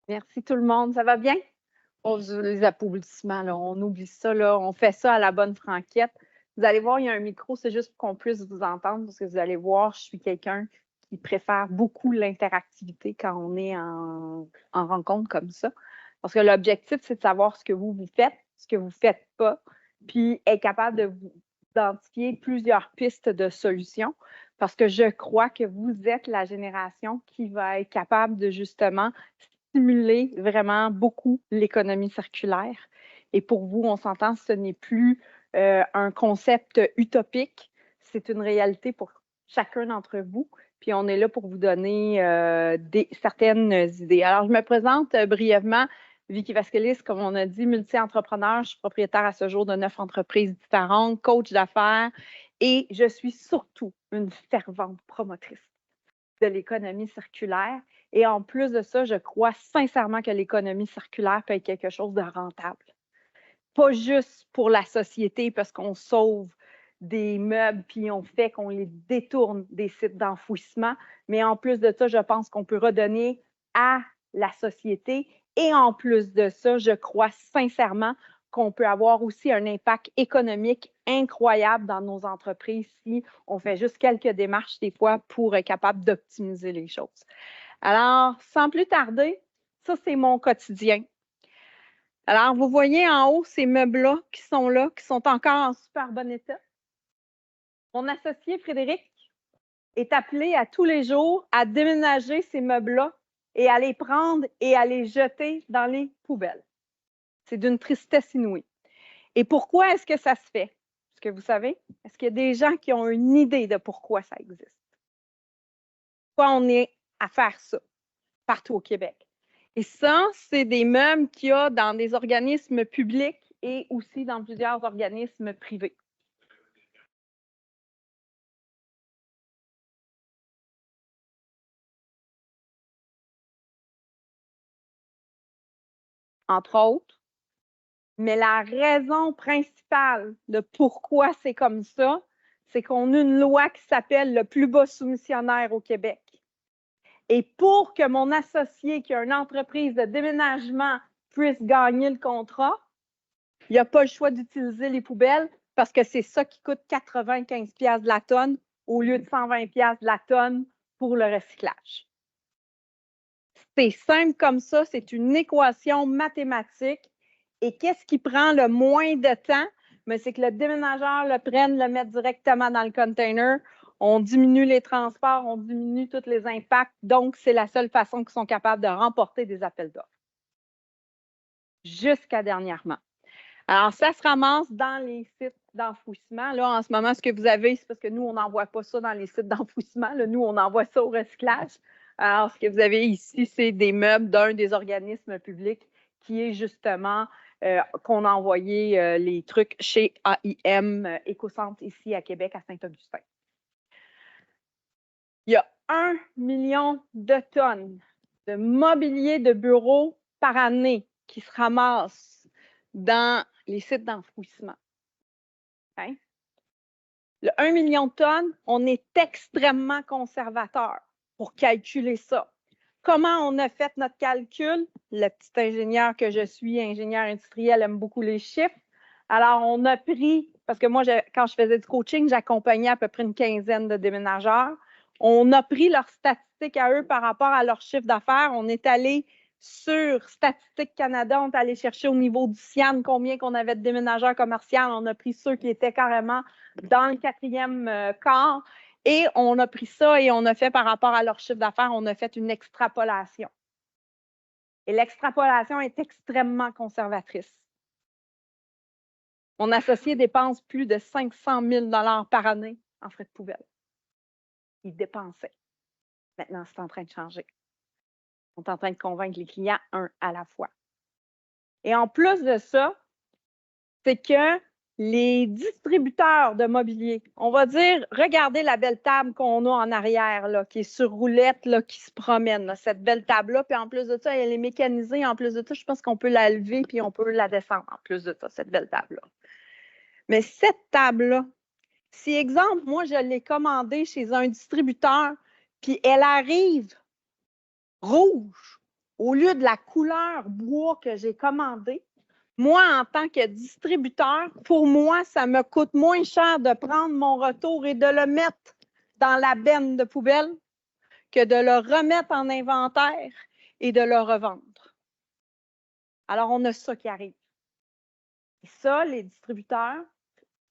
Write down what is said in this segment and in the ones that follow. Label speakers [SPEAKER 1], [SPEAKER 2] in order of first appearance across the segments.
[SPEAKER 1] Merci tout le monde. Ça va bien? Les applaudissements, là, on oublie ça, là, on fait ça à la bonne franquette. Vous allez voir, il y a un micro, c'est juste pour qu'on puisse vous entendre parce que vous allez voir, je suis quelqu'un qui préfère beaucoup l'interactivité quand on est en rencontre comme ça. Parce que l'objectif, c'est de savoir ce que vous faites, ce que vous ne faites pas, puis être capable de vous identifier plusieurs pistes de solutions parce que je crois que vous êtes la génération qui va être capable de justement stimuler vraiment beaucoup l'économie circulaire. Et pour vous, on s'entend, ce n'est plus un concept utopique, c'est une réalité pour chacun d'entre vous. Puis on est là pour vous donner certaines idées. Alors, je me présente brièvement. Vicky Vasquelis, comme on a dit, multi-entrepreneur. Je suis propriétaire à ce jour de 9 entreprises différentes, coach d'affaires et je suis surtout une fervente promotrice de l'économie circulaire. Et en plus de ça, je crois sincèrement que l'économie circulaire peut être quelque chose de rentable. Pas juste pour la société parce qu'on sauve des meubles puis on fait qu'on les détourne des sites d'enfouissement, mais en plus de ça, je pense qu'on peut redonner à la société. Et en plus de ça, je crois sincèrement qu'on peut avoir aussi un impact économique incroyable dans nos entreprises si on fait juste quelques démarches des fois pour être capable d'optimiser les choses. Alors, sans plus tarder, ça, c'est mon quotidien. Alors, vous voyez en haut ces meubles-là, qui sont encore en super bon état. Mon associé Frédéric est appelé à tous les jours à déménager ces meubles-là et à les prendre et à les jeter dans les poubelles. C'est d'une tristesse inouïe. Et pourquoi est-ce que ça se fait? Est-ce que vous savez? Est-ce qu'il y a des gens qui ont une idée de pourquoi ça existe? Pourquoi on est à faire ça partout au Québec? Et ça, c'est des meubles qu'il y a dans des organismes publics et aussi dans plusieurs organismes privés. Entre autres. Mais la raison principale de pourquoi c'est comme ça, c'est qu'on a une loi qui s'appelle le plus bas soumissionnaire au Québec. Et pour que mon associé qui a une entreprise de déménagement puisse gagner le contrat, il n'y a pas le choix d'utiliser les poubelles parce que c'est ça qui coûte 95$ de la tonne au lieu de 120$ de la tonne pour le recyclage. C'est simple comme ça, c'est une équation mathématique. Et qu'est-ce qui prend le moins de temps? C'est que le déménageur le prenne, le mette directement dans le container. On diminue les transports, on diminue tous les impacts. Donc, c'est la seule façon qu'ils sont capables de remporter des appels d'offres. Jusqu'à dernièrement. Alors, ça se ramasse dans les sites d'enfouissement. Là, en ce moment, ce que vous avez, c'est parce que nous, on n'envoie pas ça dans les sites d'enfouissement. Nous, on envoie ça au recyclage. Alors, ce que vous avez ici, c'est des meubles d'un des organismes publics qui est justement qu'on a envoyé les trucs chez AIM Écocentre ici à Québec, à Saint-Augustin. Il y a 1 million de tonnes de mobilier de bureau par année qui se ramasse dans les sites d'enfouissement. Hein? Le 1 million de tonnes, on est extrêmement conservateur pour calculer ça. Comment on a fait notre calcul? Le petit ingénieur que je suis, ingénieur industriel, aime beaucoup les chiffres. Alors, on a pris, parce que moi, quand je faisais du coaching, j'accompagnais à peu près une quinzaine de déménageurs. On a pris leurs statistiques à eux par rapport à leur chiffre d'affaires. On est allé sur Statistique Canada, on est allé chercher au niveau du CIAN combien qu'on avait de déménageurs commerciaux. On a pris ceux qui étaient carrément dans le 4e quart. Et on a pris ça et on a fait par rapport à leur chiffre d'affaires, on a fait une extrapolation. Et l'extrapolation est extrêmement conservatrice. Mon associé dépense plus de 500 000 $ par année en frais de poubelle. Il dépensait. Maintenant, c'est en train de changer. On est en train de convaincre les clients un à la fois. Et en plus de ça, c'est que les distributeurs de mobilier, on va dire, regardez la belle table qu'on a en arrière, là, qui est sur roulette, là, qui se promène, là, cette belle table-là. Puis en plus de ça, elle est mécanisée. En plus de ça, je pense qu'on peut la lever puis on peut la descendre en plus de ça, cette belle table-là. Mais cette table-là, si, exemple, moi, je l'ai commandée chez un distributeur puis elle arrive rouge au lieu de la couleur bois que j'ai commandée, moi, en tant que distributeur, pour moi, ça me coûte moins cher de prendre mon retour et de le mettre dans la benne de poubelle que de le remettre en inventaire et de le revendre. Alors, on a ça qui arrive. Et ça, les distributeurs,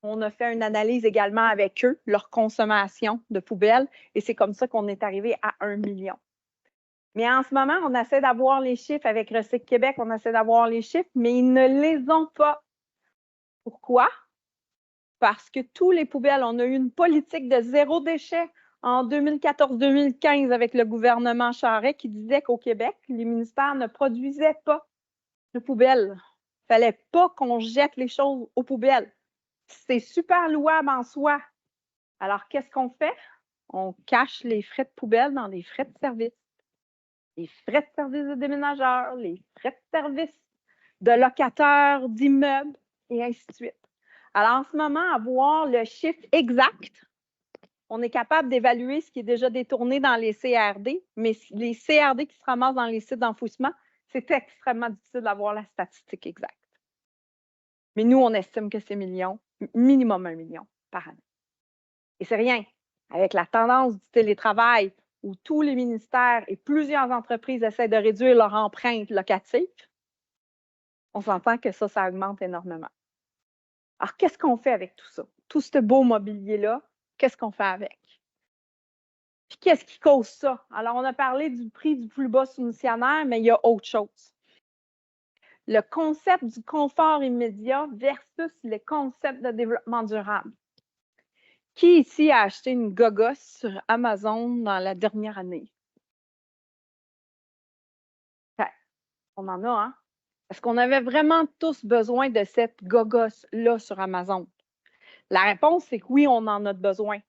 [SPEAKER 1] on a fait une analyse également avec eux, leur consommation de poubelles, et c'est comme ça qu'on est arrivé à 1 million. Mais en ce moment, on essaie d'avoir les chiffres avec Recycle Québec, on essaie d'avoir les chiffres, mais ils ne les ont pas. Pourquoi? Parce que tous les poubelles, on a eu une politique de zéro déchet en 2014-2015 avec le gouvernement Charest qui disait qu'au Québec, les ministères ne produisaient pas de poubelles. Il ne fallait pas qu'on jette les choses aux poubelles. C'est super louable en soi. Alors, qu'est-ce qu'on fait? On cache les frais de poubelle dans les frais de service. Les frais de service de déménageurs, les frais de service de locataires d'immeubles et ainsi de suite. Alors, en ce moment, avoir le chiffre exact, on est capable d'évaluer ce qui est déjà détourné dans les CRD, mais les CRD qui se ramassent dans les sites d'enfouissement, c'est extrêmement difficile d'avoir la statistique exacte. Mais nous, on estime que c'est minimum 1 million par année. Et c'est rien. Avec la tendance du télétravail où tous les ministères et plusieurs entreprises essaient de réduire leur empreinte locative, on s'entend que ça augmente énormément. Alors, qu'est-ce qu'on fait avec tout ça? Tout ce beau mobilier-là, qu'est-ce qu'on fait avec? Puis, qu'est-ce qui cause ça? Alors, on a parlé du prix du plus bas soumissionnaire, mais il y a autre chose. Le concept du confort immédiat versus le concept de développement durable. Qui ici a acheté une gogosse sur Amazon dans la dernière année? Enfin, on en a, hein? Est-ce qu'on avait vraiment tous besoin de cette gogosse-là sur Amazon? La réponse, c'est que oui, on en a besoin.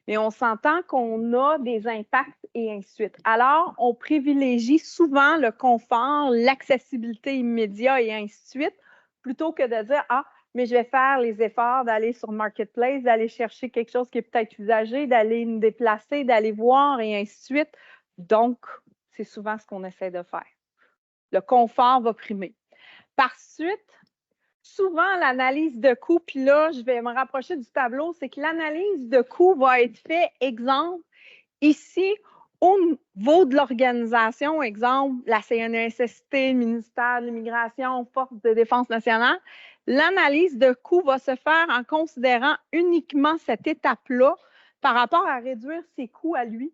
[SPEAKER 1] Mais on s'entend qu'on a des impacts et ainsi de suite. Alors, on privilégie souvent le confort, l'accessibilité immédiate et ainsi de suite, plutôt que de dire, ah, mais je vais faire les efforts d'aller sur Marketplace, d'aller chercher quelque chose qui est peut-être usagé, d'aller me déplacer, d'aller voir et ainsi de suite. Donc, c'est souvent ce qu'on essaie de faire. Le confort va primer. Par suite, souvent, l'analyse de coût, puis là, je vais me rapprocher du tableau, c'est que l'analyse de coût va être faite, exemple, ici, au niveau de l'organisation, exemple, la CNESST, le ministère de l'Immigration, Force de défense nationale, l'analyse de coût va se faire en considérant uniquement cette étape-là par rapport à réduire ses coûts à lui,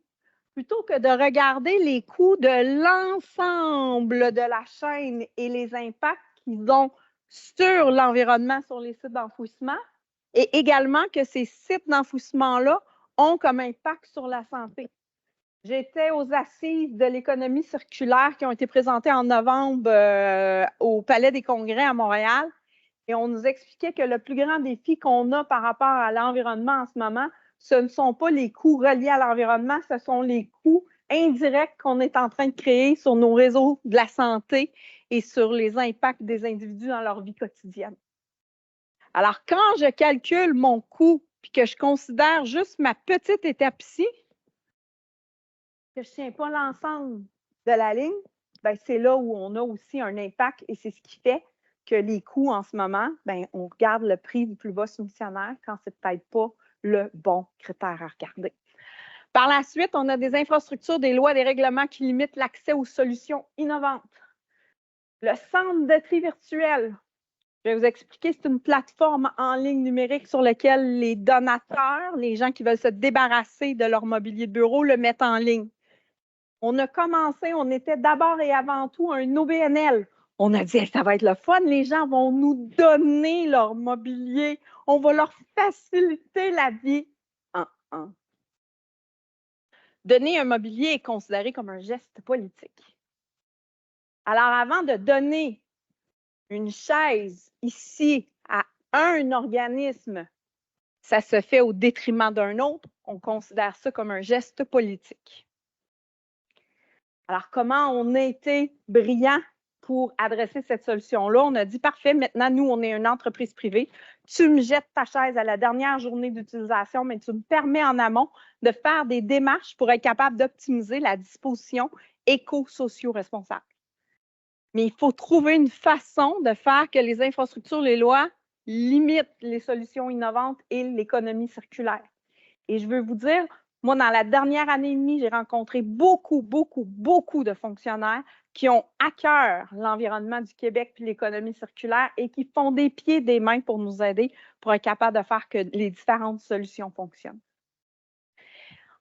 [SPEAKER 1] plutôt que de regarder les coûts de l'ensemble de la chaîne et les impacts qu'ils ont sur l'environnement, sur les sites d'enfouissement, et également que ces sites d'enfouissement-là ont comme impact sur la santé. J'étais aux assises de l'économie circulaire qui ont été présentées en novembre au Palais des Congrès à Montréal, et on nous expliquait que le plus grand défi qu'on a par rapport à l'environnement en ce moment, ce ne sont pas les coûts reliés à l'environnement, ce sont les coûts indirects qu'on est en train de créer sur nos réseaux de la santé et sur les impacts des individus dans leur vie quotidienne. Alors, quand je calcule mon coût puis que je considère juste ma petite étape ici, que je ne tiens pas l'ensemble de la ligne, bien, c'est là où on a aussi un impact et c'est ce qui fait que les coûts en ce moment, bien, on regarde le prix du plus bas soumissionnaire quand ce n'est peut-être pas le bon critère à regarder. Par la suite, on a des infrastructures, des lois, des règlements qui limitent l'accès aux solutions innovantes. Le centre de tri virtuel, je vais vous expliquer, c'est une plateforme en ligne numérique sur laquelle les donateurs, les gens qui veulent se débarrasser de leur mobilier de bureau, le mettent en ligne. On a commencé, on était d'abord et avant tout un OBNL. On a dit, ça va être le fun, les gens vont nous donner leur mobilier, on va leur faciliter la vie. Donner un mobilier est considéré comme un geste politique. Alors, avant de donner une chaise ici à un organisme, ça se fait au détriment d'un autre, on considère ça comme un geste politique. Alors, comment on a été brillant pour adresser cette solution-là? On a dit, parfait, maintenant, nous, on est une entreprise privée. tu me jettes ta chaise à la dernière journée d'utilisation, mais tu me permets en amont de faire des démarches pour être capable d'optimiser la disposition éco-socio-responsable. Mais il faut trouver une façon de faire que les infrastructures, les lois limitent les solutions innovantes et l'économie circulaire. Et je veux vous dire, moi, dans la dernière année et demie, j'ai rencontré beaucoup de fonctionnaires qui ont à cœur l'environnement du Québec puis l'économie circulaire et qui font des pieds et des mains pour nous aider pour être capable de faire que les différentes solutions fonctionnent.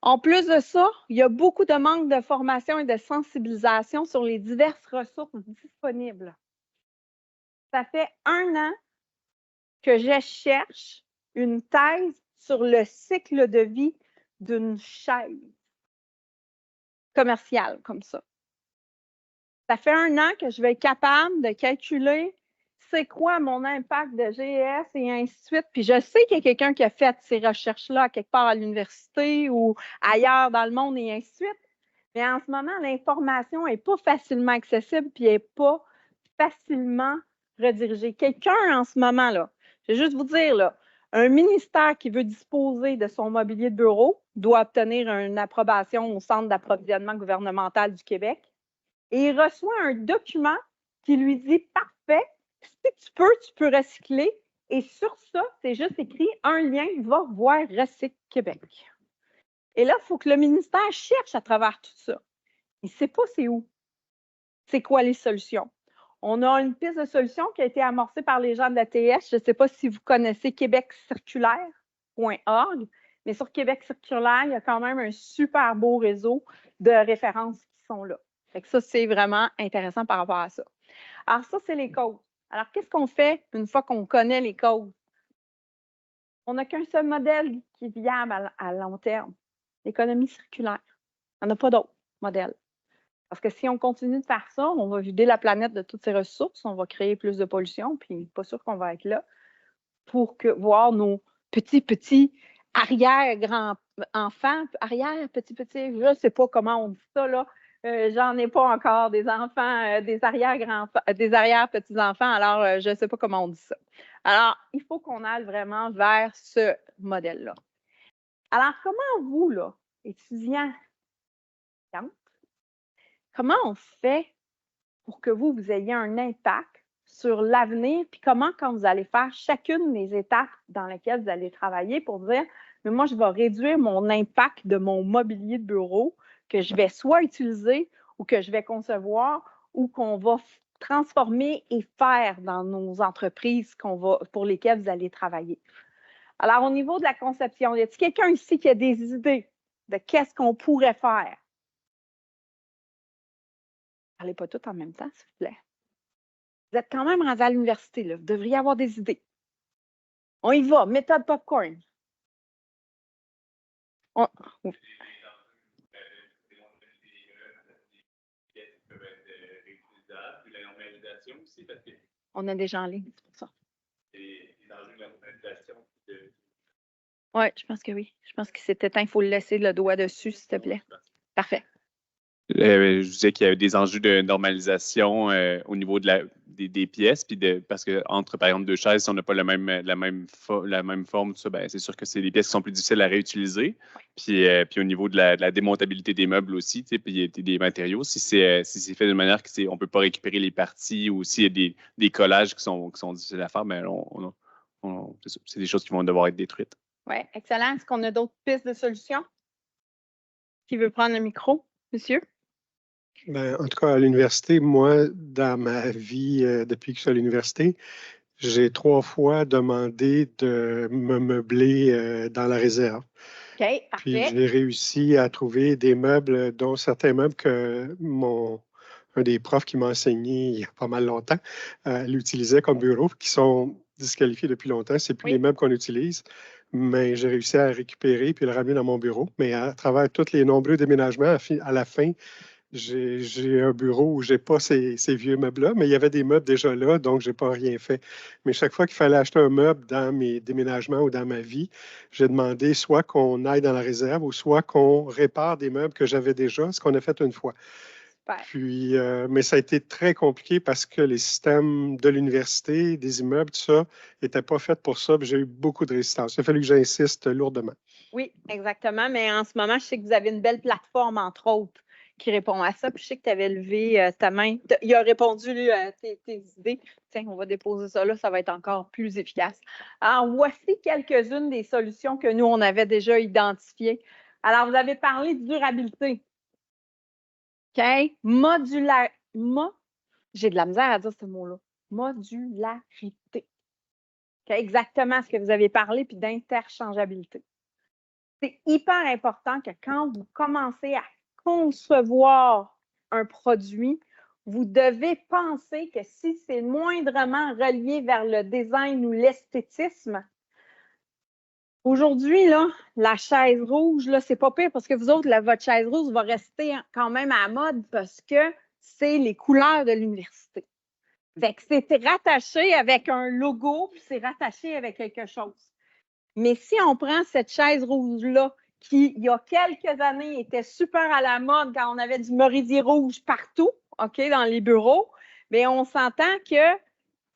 [SPEAKER 1] En plus de ça, il y a beaucoup de manque de formation et de sensibilisation sur les diverses ressources disponibles. Ça fait 1 an que je cherche une thèse sur le cycle de vie d'une chaise commerciale comme ça. Ça fait 1 an que je vais être capable de calculer c'est quoi mon impact de GES et ainsi de suite. Puis je sais qu'il y a quelqu'un qui a fait ces recherches-là quelque part à l'université ou ailleurs dans le monde et ainsi de suite. Mais en ce moment, l'information n'est pas facilement accessible puis n'est pas facilement redirigée. Quelqu'un en ce moment, là, je vais juste vous dire, là, un ministère qui veut disposer de son mobilier de bureau doit obtenir une approbation au Centre d'approvisionnement gouvernemental du Québec et il reçoit un document qui lui dit « Parfait, si tu peux recycler. » Et sur ça, c'est juste écrit un lien, va voir Recyc Québec. Et là, il faut que le ministère cherche à travers tout ça. Il ne sait pas c'est où. C'est quoi les solutions? On a une piste de solution qui a été amorcée par les gens de la TS. Je ne sais pas si vous connaissez québeccirculaire.org, mais sur Québec circulaire, il y a quand même un super beau réseau de références qui sont là. Fait que ça, c'est vraiment intéressant par rapport à ça. Alors, ça, c'est les causes. Alors, qu'est-ce qu'on fait une fois qu'on connaît les causes? On n'a qu'un seul modèle qui est viable à long terme, l'économie circulaire. On n'a pas d'autre modèle. Parce que si on continue de faire ça, on va vider la planète de toutes ses ressources, on va créer plus de pollution, puis pas sûr qu'on va être là pour voir nos petits arrière-grands-enfants, arrière-petits, je ne sais pas comment on dit ça, là. J'en ai pas encore des enfants, des arrière-petits-enfants, alors je ne sais pas comment on dit ça. Alors, il faut qu'on aille vraiment vers ce modèle-là. Alors, comment vous, là, étudiants, comment on fait pour que vous ayez un impact sur l'avenir, puis comment, quand vous allez faire chacune des étapes dans lesquelles vous allez travailler pour dire, mais moi, je vais réduire mon impact de mon mobilier de bureau que je vais soit utiliser ou que je vais concevoir ou qu'on va transformer et faire dans nos entreprises pour lesquelles vous allez travailler. Alors, au niveau de la conception, y a-t-il quelqu'un ici qui a des idées de qu'est-ce qu'on pourrait faire? Parlez pas toutes en même temps, s'il vous plaît. Vous êtes quand même rendu à l'université, là. Vous devriez avoir des idées. On y va, méthode popcorn. On a des gens en ligne, c'est pour ça. Oui, je pense que oui. Je pense que c'est éteint. Il faut le laisser le doigt dessus, s'il te plaît. Parfait.
[SPEAKER 2] Je disais qu'il y a des enjeux de normalisation au niveau des pièces, puis parce que entre, par exemple, deux chaises, si on n'a pas la même forme, tout ça, ben, c'est sûr que c'est des pièces qui sont plus difficiles à réutiliser. Puis au niveau de la démontabilité des meubles aussi, puis des matériaux, si c'est fait de manière qu'on ne peut pas récupérer les parties ou s'il y a des collages qui sont difficiles à faire, ben, c'est des choses qui vont devoir être détruites.
[SPEAKER 1] Oui, excellent. Est-ce qu'on a d'autres pistes de solutions? Qui veut prendre le micro, monsieur?
[SPEAKER 3] Ben, en tout cas, à l'université, moi, dans ma vie, depuis que je suis à l'université, j'ai 3 fois demandé de me meubler dans la réserve.
[SPEAKER 1] OK, parfait.
[SPEAKER 3] Puis j'ai réussi à trouver des meubles, dont certains meubles que un des profs qui m'a enseigné il y a pas mal longtemps l'utilisait comme bureau, qui sont disqualifiés depuis longtemps. C'est plus les meubles qu'on utilise, mais j'ai réussi à récupérer puis le ramener dans mon bureau. Mais à travers tous les nombreux déménagements, à la fin, j'ai un bureau où je n'ai pas ces vieux meubles-là, mais il y avait des meubles déjà là, donc je n'ai pas rien fait. Mais chaque fois qu'il fallait acheter un meuble dans mes déménagements ou dans ma vie, j'ai demandé soit qu'on aille dans la réserve ou soit qu'on répare des meubles que j'avais déjà, ce qu'on a fait une fois.
[SPEAKER 1] Super.
[SPEAKER 3] Puis, mais ça a été très compliqué parce que les systèmes de l'université, des immeubles, tout ça, n'étaient pas faits pour ça. Puis j'ai eu beaucoup de résistance. Il a fallu que j'insiste lourdement.
[SPEAKER 1] Oui, exactement. Mais en ce moment, je sais que vous avez une belle plateforme, entre autres, qui répond à ça. Puis je sais que tu avais levé ta main. Il a répondu à tes idées. Tiens, on va déposer ça là, ça va être encore plus efficace. Alors, voici quelques-unes des solutions que nous, on avait déjà identifiées. Alors, vous avez parlé de durabilité. OK? J'ai de la misère à dire ce mot-là. Modularité. OK? Exactement ce que vous avez parlé, puis d'interchangeabilité. C'est hyper important que quand vous commencez à concevoir un produit, vous devez penser que si c'est moindrement relié vers le design ou l'esthétisme, aujourd'hui, là, la chaise rouge, là, c'est pas pire parce que vous autres, votre chaise rouge va rester quand même à la mode parce que c'est les couleurs de l'université. Fait que c'est rattaché avec un logo, puis c'est rattaché avec quelque chose. Mais si on prend cette chaise rouge-là, qui, il y a quelques années, était super à la mode quand on avait du merisier rouge partout, OK, dans les bureaux, bien, on s'entend que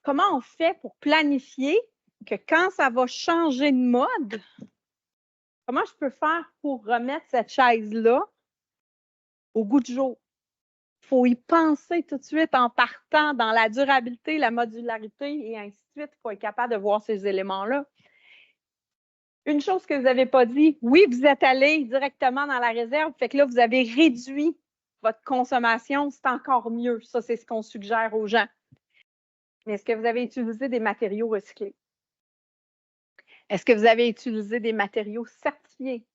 [SPEAKER 1] comment on fait pour planifier que quand ça va changer de mode, comment je peux faire pour remettre cette chaise-là au goût du jour? Il faut y penser tout de suite en partant dans la durabilité, la modularité et ainsi de suite. Il faut être capable de voir ces éléments-là. Une chose que vous n'avez pas dit, oui, vous êtes allé directement dans la réserve, fait que là, vous avez réduit votre consommation, c'est encore mieux. Ça, c'est ce qu'on suggère aux gens. Mais est-ce que vous avez utilisé des matériaux recyclés? Est-ce que vous avez utilisé des matériaux certifiés?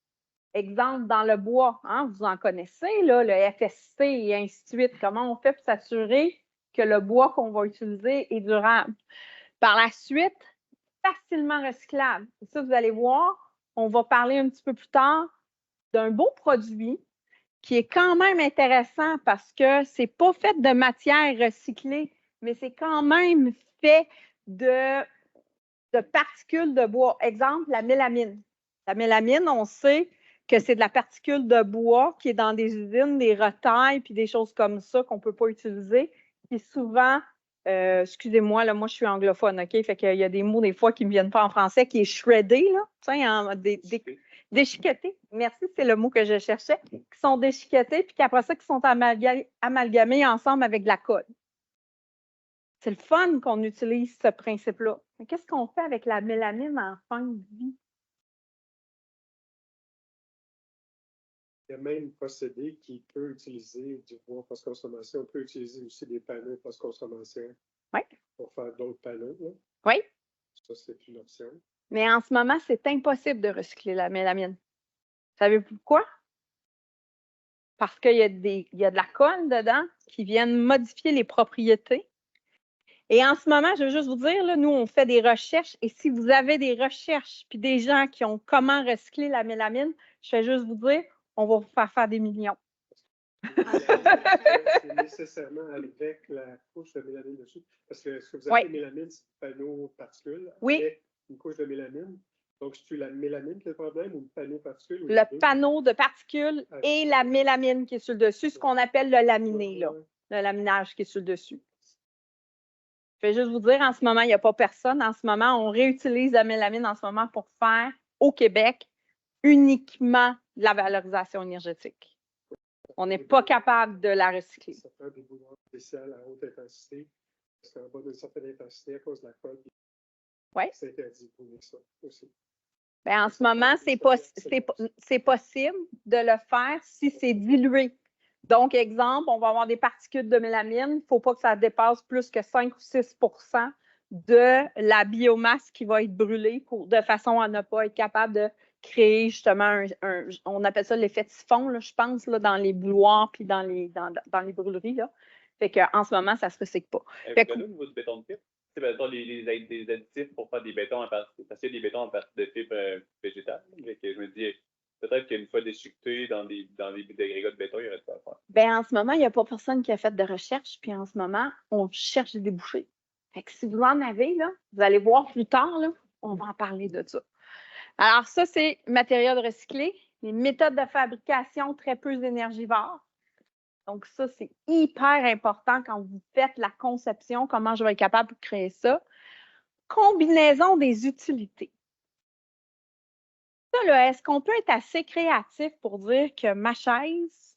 [SPEAKER 1] Exemple, dans le bois, hein, vous en connaissez, là, le FSC et ainsi de suite. Comment on fait pour s'assurer que le bois qu'on va utiliser est durable? Par la suite, facilement recyclable. Et ça, vous allez voir, on va parler un petit peu plus tard d'un beau produit qui est quand même intéressant parce que c'est pas fait de matière recyclée, mais c'est quand même fait de particules de bois. Exemple, la mélamine. La mélamine, on sait que c'est de la particule de bois qui est dans des usines, des retailles, puis des choses comme ça qu'on ne peut pas utiliser, qui est souvent, excusez-moi, là, moi je suis anglophone, OK? Fait qu'il y a des mots des fois qui ne me viennent pas en français, qui est shreddé, là, déchiqueté. Merci, c'est le mot que je cherchais, qui sont déchiquetés, puis qu'après ça, qui sont amalgamés ensemble avec de la colle. C'est le fun qu'on utilise ce principe-là. Mais qu'est-ce qu'on fait avec la mélamine en fin de vie?
[SPEAKER 3] Il y a même un procédé qui peut utiliser du bois post-consommation. On peut utiliser aussi des panneaux post-consommation pour faire d'autres panneaux. Là.
[SPEAKER 1] Oui.
[SPEAKER 3] Ça, c'est une option.
[SPEAKER 1] Mais en ce moment, c'est impossible de recycler la mélamine. Savez-vous pourquoi? Parce qu'il y a de la colle dedans qui viennent modifier les propriétés. Et en ce moment, je veux juste vous dire, là, nous, on fait des recherches. Et si vous avez des recherches puis des gens qui ont comment recycler la mélamine, je vais juste vous dire, on va vous faire des millions.
[SPEAKER 3] C'est nécessairement avec la couche de mélamine dessus. Parce que ce que vous appelez mélamine, c'est un panneau particule avec une couche de mélamine. Donc, c'est-tu la mélamine qui est le problème ou le panneau particule?
[SPEAKER 1] Le panneau de particules et la mélamine qui est sur le dessus, ce qu'on appelle le laminé, là, le laminage qui est sur le dessus. Je vais juste vous dire, en ce moment, il n'y a pas personne. En ce moment, on réutilise la mélamine en ce moment pour faire, au Québec, uniquement de la valorisation énergétique. On n'est pas capable de la recycler.
[SPEAKER 3] Ça fait des bouloirs spéciaux à haute intensité, parce qu'en bas d'une certaine intensité, à cause de la colle, c'est interdit pour ça aussi.
[SPEAKER 1] Bien, en ce moment, c'est possible de le faire si c'est dilué. Donc, exemple, on va avoir des particules de mélamine. Il ne faut pas que ça dépasse plus que 5 ou 6 de la biomasse qui va être brûlée de façon à ne pas être capable de créer justement on appelle ça l'effet typhon, là, je pense, là, dans les bouloirs puis dans les brûleries. Là. Fait qu'en ce moment, ça ne se recycle pas.
[SPEAKER 2] Fait que, au niveau du béton de fibre, c'est des additifs pour faire des bétons parce qu'il y a des bétons à partir de fibres végétales. Je me dis, peut-être qu'une fois déchiqueté dans des agrégats de béton, il y aurait pas à faire.
[SPEAKER 1] Bien, en ce moment, il n'y a pas personne qui a fait de recherche, puis en ce moment, on cherche des débouchés. Fait que si vous en avez, là, vous allez voir plus tard, là, on va en parler de ça. Alors, ça, c'est matériaux recyclés, les méthodes de fabrication très peu énergivores. Donc, ça, c'est hyper important quand vous faites la conception, comment je vais être capable de créer ça. Combinaison des utilités. Ça, là, est-ce qu'on peut être assez créatif pour dire que ma chaise,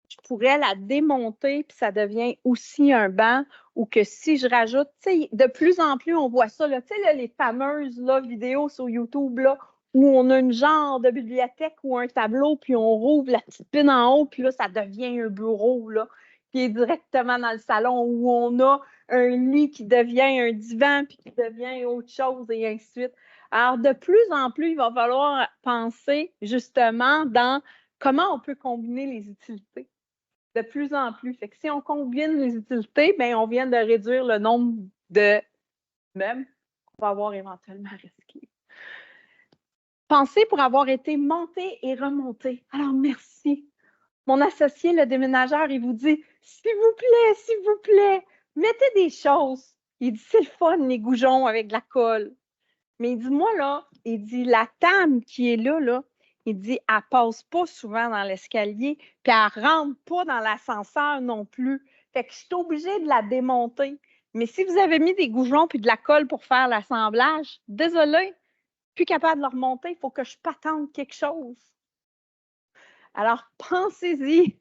[SPEAKER 1] je pourrais la démonter puis ça devient aussi un banc ou que si je rajoute, tu sais, de plus en plus, on voit ça, là, tu sais, là, les fameuses là, vidéos sur YouTube, là, où on a une genre de bibliothèque ou un tableau, puis on rouvre la petite pine en haut, puis là, ça devient un bureau, là, qui est directement dans le salon, où on a un lit qui devient un divan, puis qui devient autre chose, et ainsi de suite. Alors, de plus en plus, il va falloir penser justement dans comment on peut combiner les utilités. De plus en plus. Fait que si on combine les utilités, bien, on vient de réduire le nombre de meubles qu'on va avoir éventuellement à recycler. Pensez pour avoir été monté et remonté. Alors, merci. Mon associé, le déménageur, il vous dit « s'il vous plaît, mettez des choses. » Il dit « c'est le fun, les goujons avec de la colle. » Mais il dit « moi, là, il dit la table qui est là, il dit elle passe pas souvent dans l'escalier, puis elle rentre pas dans l'ascenseur non plus. Fait que je suis obligée de la démonter. Mais si vous avez mis des goujons puis de la colle pour faire l'assemblage, désolé, plus capable de le remonter, il faut que je patente quelque chose. » Alors, pensez-y,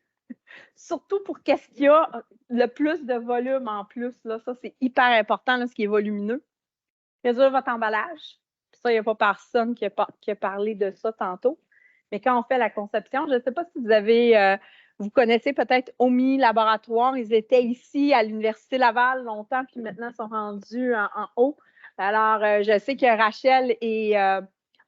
[SPEAKER 1] surtout pour qu'est-ce qu'il y a le plus de volume en plus. Là, ça, c'est hyper important, là, ce qui est volumineux. Réduire votre emballage. Puis ça, il n'y a pas personne qui a parlé de ça tantôt. Mais quand on fait la conception, je ne sais pas si vous avez, vous connaissez peut-être OMI Laboratoire. Ils étaient ici à l'Université Laval longtemps, puis maintenant sont rendus en haut. Alors, je sais que Rachel et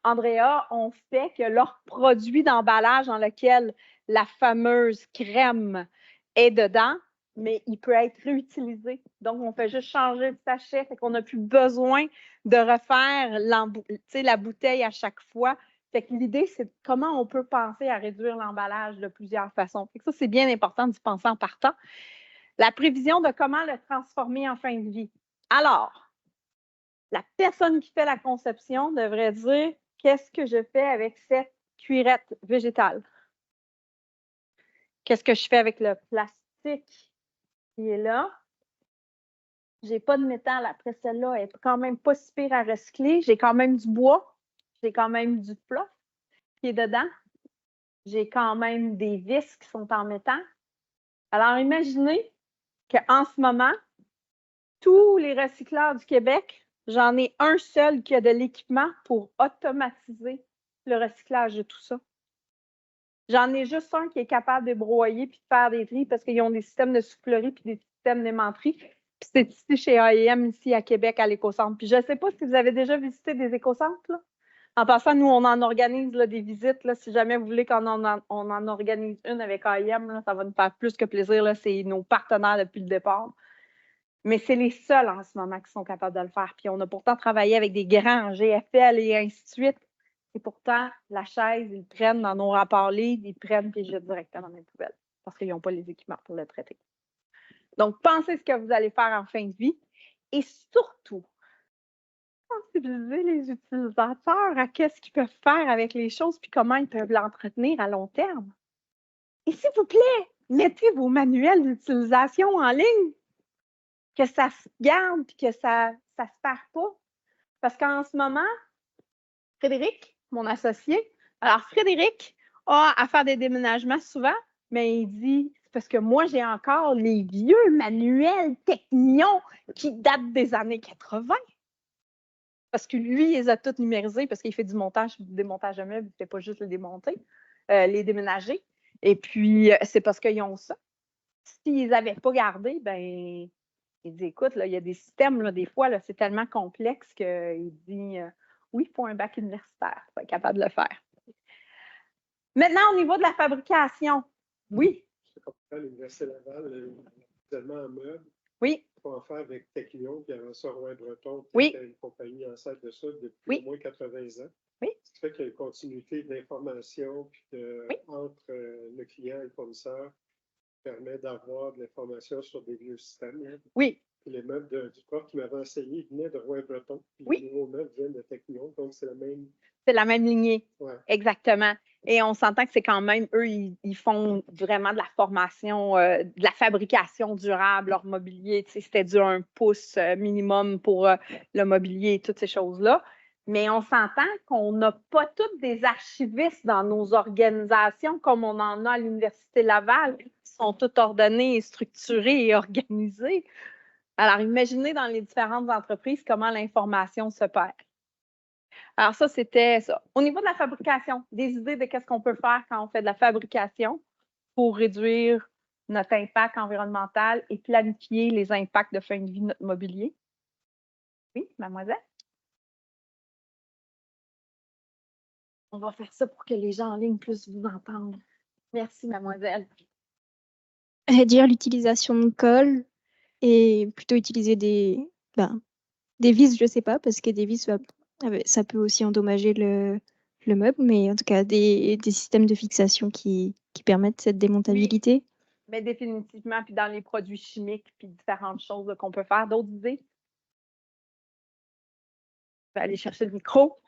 [SPEAKER 1] Andrea ont fait que leur produit d'emballage dans lequel la fameuse crème est dedans, mais il peut être réutilisé. Donc, on fait juste changer de sachet, fait qu'on n'a plus besoin de refaire la bouteille à chaque fois. Fait que l'idée, c'est comment on peut penser à réduire l'emballage de plusieurs façons. Fait que ça, c'est bien important d'y penser en partant. La prévision de comment le transformer en fin de vie. Alors, la personne qui fait la conception devrait dire qu'est-ce que je fais avec cette cuirette végétale? Qu'est-ce que je fais avec le plastique qui est là? J'ai pas de métal après celle-là, elle est quand même pas si pire à recycler. J'ai quand même du bois, j'ai quand même du fluff qui est dedans. J'ai quand même des vis qui sont en métal. Alors, imaginez qu'en ce moment, tous les recycleurs du Québec, j'en ai un seul qui a de l'équipement pour automatiser le recyclage de tout ça. J'en ai juste un qui est capable de broyer puis de faire des tris parce qu'ils ont des systèmes de soufflerie puis des systèmes d'aimanterie. Puis c'est ici chez AEM, ici à Québec, à l'éco-centre. Puis je ne sais pas si vous avez déjà visité des éco-centres, là. En passant, nous, on en organise là, des visites. Là, si jamais vous voulez qu'on en organise une avec AEM, là, ça va nous faire plus que plaisir. Là, c'est nos partenaires depuis le départ. Mais c'est les seuls en ce moment qui sont capables de le faire. Puis on a pourtant travaillé avec des grands GFL et ainsi de suite. Et pourtant, la chaise, ils prennent dans nos rapports livres, ils prennent et ils jettent directement dans les poubelles parce qu'ils n'ont pas les équipements pour le traiter. Donc, pensez ce que vous allez faire en fin de vie et surtout, sensibiliser les utilisateurs à qu'est-ce qu'ils peuvent faire avec les choses puis comment ils peuvent l'entretenir à long terme. Et s'il vous plaît, mettez vos manuels d'utilisation en ligne, que ça se garde puis que ça ne se perd pas. Parce qu'en ce moment, Frédéric, mon associé, alors Frédéric a à faire des déménagements souvent, mais il dit, c'est parce que moi, j'ai encore les vieux manuels Technion qui datent des années 80. Parce que lui, il les a tous numérisés parce qu'il fait du montage, du démontage de meubles, il ne fait pas juste les démonter, les déménager. Et puis, c'est parce qu'ils ont ça. S'ils ne les avaient pas gardés, ben, il dit, écoute, là, il y a des systèmes, là, des fois, là, c'est tellement complexe qu'il dit, oui, il faut un bac universitaire pour être capable de le faire. Maintenant, au niveau de la fabrication, oui.
[SPEAKER 3] Je comprends, l'Université Laval, tellement en meubles.
[SPEAKER 1] Oui.
[SPEAKER 3] Il faut en faire avec Technion, puis avant ça, Rouen-Breton, qui
[SPEAKER 1] oui.
[SPEAKER 3] était une compagnie ancêtre de ça depuis
[SPEAKER 1] oui.
[SPEAKER 3] au moins 80 ans.
[SPEAKER 1] Oui.
[SPEAKER 3] Ce qui fait qu'il y a une continuité d'information
[SPEAKER 1] oui.
[SPEAKER 3] entre le client et le fournisseur qui permet d'avoir de l'information sur des vieux systèmes. Hein.
[SPEAKER 1] Oui,
[SPEAKER 3] Puis les meubles du prof qui m'avait enseigné venaient de Roy-Breton. Puis
[SPEAKER 1] Oui.
[SPEAKER 3] les nouveaux meubles viennent de Technion, donc c'est la même.
[SPEAKER 1] C'est la même lignée.
[SPEAKER 3] Ouais.
[SPEAKER 1] Exactement. Et on s'entend que c'est quand même, eux, ils font vraiment de la formation, de la fabrication durable, leur mobilier. C'était du 1 pouce minimum pour le mobilier et toutes ces choses-là. Mais on s'entend qu'on n'a pas tous des archivistes dans nos organisations comme on en a à l'Université Laval, qui sont tous ordonnés, structurés et organisés. Alors, imaginez dans les différentes entreprises comment l'information se perd. Alors, ça, c'était ça. Au niveau de la fabrication, des idées de qu'est-ce qu'on peut faire quand on fait de la fabrication pour réduire notre impact environnemental et planifier les impacts de fin de vie de notre mobilier. Oui, mademoiselle? On va faire ça pour que les gens en ligne puissent vous entendre. Merci, mademoiselle.
[SPEAKER 4] Réduire l'utilisation de colle et plutôt utiliser des vis, je ne sais pas, parce que des vis, ça peut aussi endommager le meuble, mais en tout cas, des systèmes de fixation qui permettent cette démontabilité.
[SPEAKER 1] Oui, mais définitivement, puis dans les produits chimiques, puis différentes choses qu'on peut faire. D'autres idées? Je vais aller chercher le micro.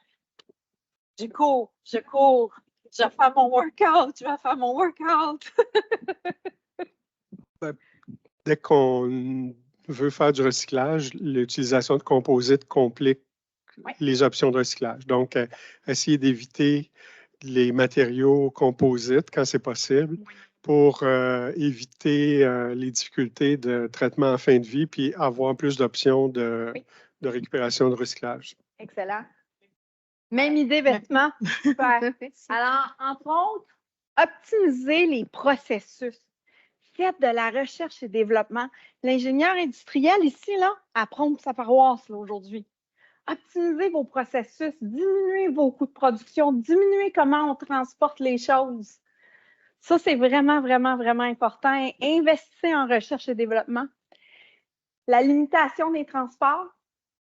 [SPEAKER 1] Je cours, je vais faire mon workout.
[SPEAKER 3] Dès qu'on veut faire du recyclage, l'utilisation de composites complique les options de recyclage. Donc, essayer d'éviter les matériaux composites quand c'est possible pour éviter les difficultés de traitement en fin de vie puis avoir plus d'options de récupération, de recyclage.
[SPEAKER 1] Excellent. Même idée, vêtements. Super. Alors, entre autres, optimiser les processus. Faites de la recherche et développement. L'ingénieur industriel ici, là, apprend sa paroisse aujourd'hui. Optimisez vos processus, diminuez vos coûts de production, diminuez comment on transporte les choses. Ça, c'est vraiment, vraiment, vraiment important. Investissez en recherche et développement. La limitation des transports.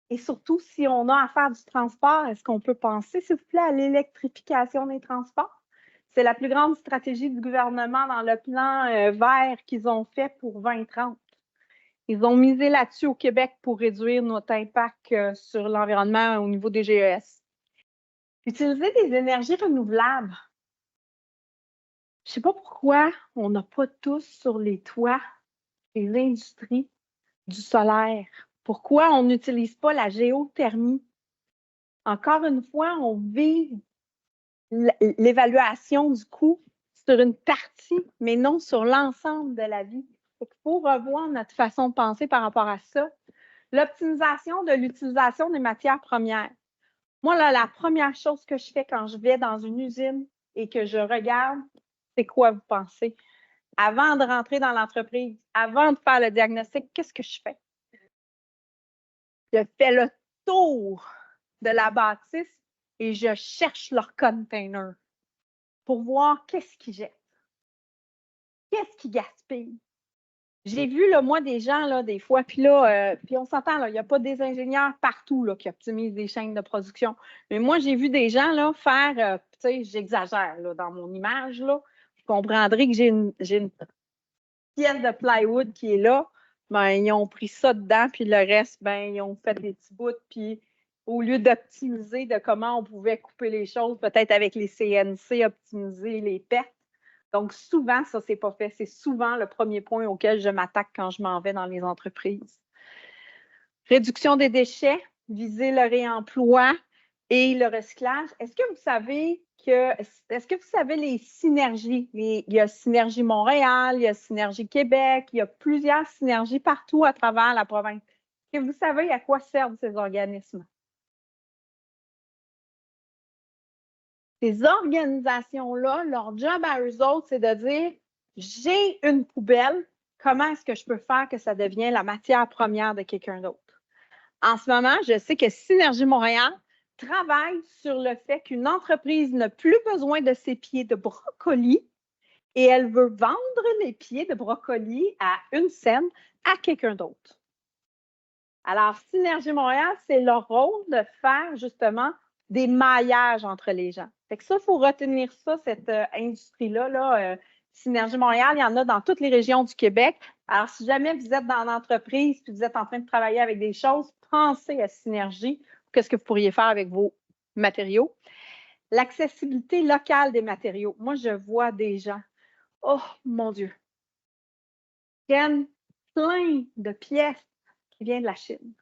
[SPEAKER 1] Et surtout, si on a à faire du transport, est-ce qu'on peut penser, s'il vous plaît, à l'électrification des transports? C'est la plus grande stratégie du gouvernement dans le plan vert qu'ils ont fait pour 2030. Ils ont misé là-dessus au Québec pour réduire notre impact sur l'environnement au niveau des GES. Utiliser des énergies renouvelables. Je ne sais pas pourquoi on n'a pas tous sur les toits des industries du solaire. Pourquoi on n'utilise pas la géothermie? Encore une fois, on vise l'évaluation du coût sur une partie, mais non sur l'ensemble de la vie. Il faut revoir notre façon de penser par rapport à ça. L'optimisation de l'utilisation des matières premières. Moi, là, la première chose que je fais quand je vais dans une usine et que je regarde, c'est quoi vous pensez? Avant de rentrer dans l'entreprise, avant de faire le diagnostic, qu'est-ce que je fais? Je fais le tour de la bâtisse et je cherche leur container pour voir qu'est-ce qu'ils jettent, qu'est-ce qu'ils gaspillent. J'ai vu, là, moi, des gens, là, des fois, puis là, puis on s'entend, il n'y a pas des ingénieurs partout là, qui optimisent des chaînes de production. Mais moi, j'ai vu des gens là, faire, tu sais, j'exagère là, dans mon image, là. Vous comprendrez que j'ai une pièce de plywood qui est là. Ben, ils ont pris ça dedans, puis le reste, ben, ils ont fait des petits bouts, puis au lieu d'optimiser de comment on pouvait couper les choses, peut-être avec les CNC, optimiser les pertes. Donc, souvent, ça, c'est pas fait. C'est souvent le premier point auquel je m'attaque quand je m'en vais dans les entreprises. Réduction des déchets, viser le réemploi et le recyclage. Est-ce que vous savez les synergies? Il y a Synergie Montréal, il y a Synergie Québec, il y a plusieurs synergies partout à travers la province. Est-ce que vous savez à quoi servent ces organismes? Ces organisations-là, leur job à eux autres, c'est de dire, j'ai une poubelle, comment est-ce que je peux faire que ça devienne la matière première de quelqu'un d'autre? En ce moment, je sais que Synergie Montréal travaille sur le fait qu'une entreprise n'a plus besoin de ses pieds de brocoli et elle veut vendre les pieds de brocoli à 1 cent à quelqu'un d'autre. Alors, Synergie Montréal, c'est leur rôle de faire justement des maillages entre les gens. Fait que ça, il faut retenir ça, cette industrie-là. Synergie Montréal, il y en a dans toutes les régions du Québec. Alors, si jamais vous êtes dans l'entreprise et vous êtes en train de travailler avec des choses, pensez à Synergie. Qu'est-ce que vous pourriez faire avec vos matériaux? L'accessibilité locale des matériaux. Moi, je vois des gens, oh mon Dieu, ils prennent plein de pièces qui viennent de la Chine.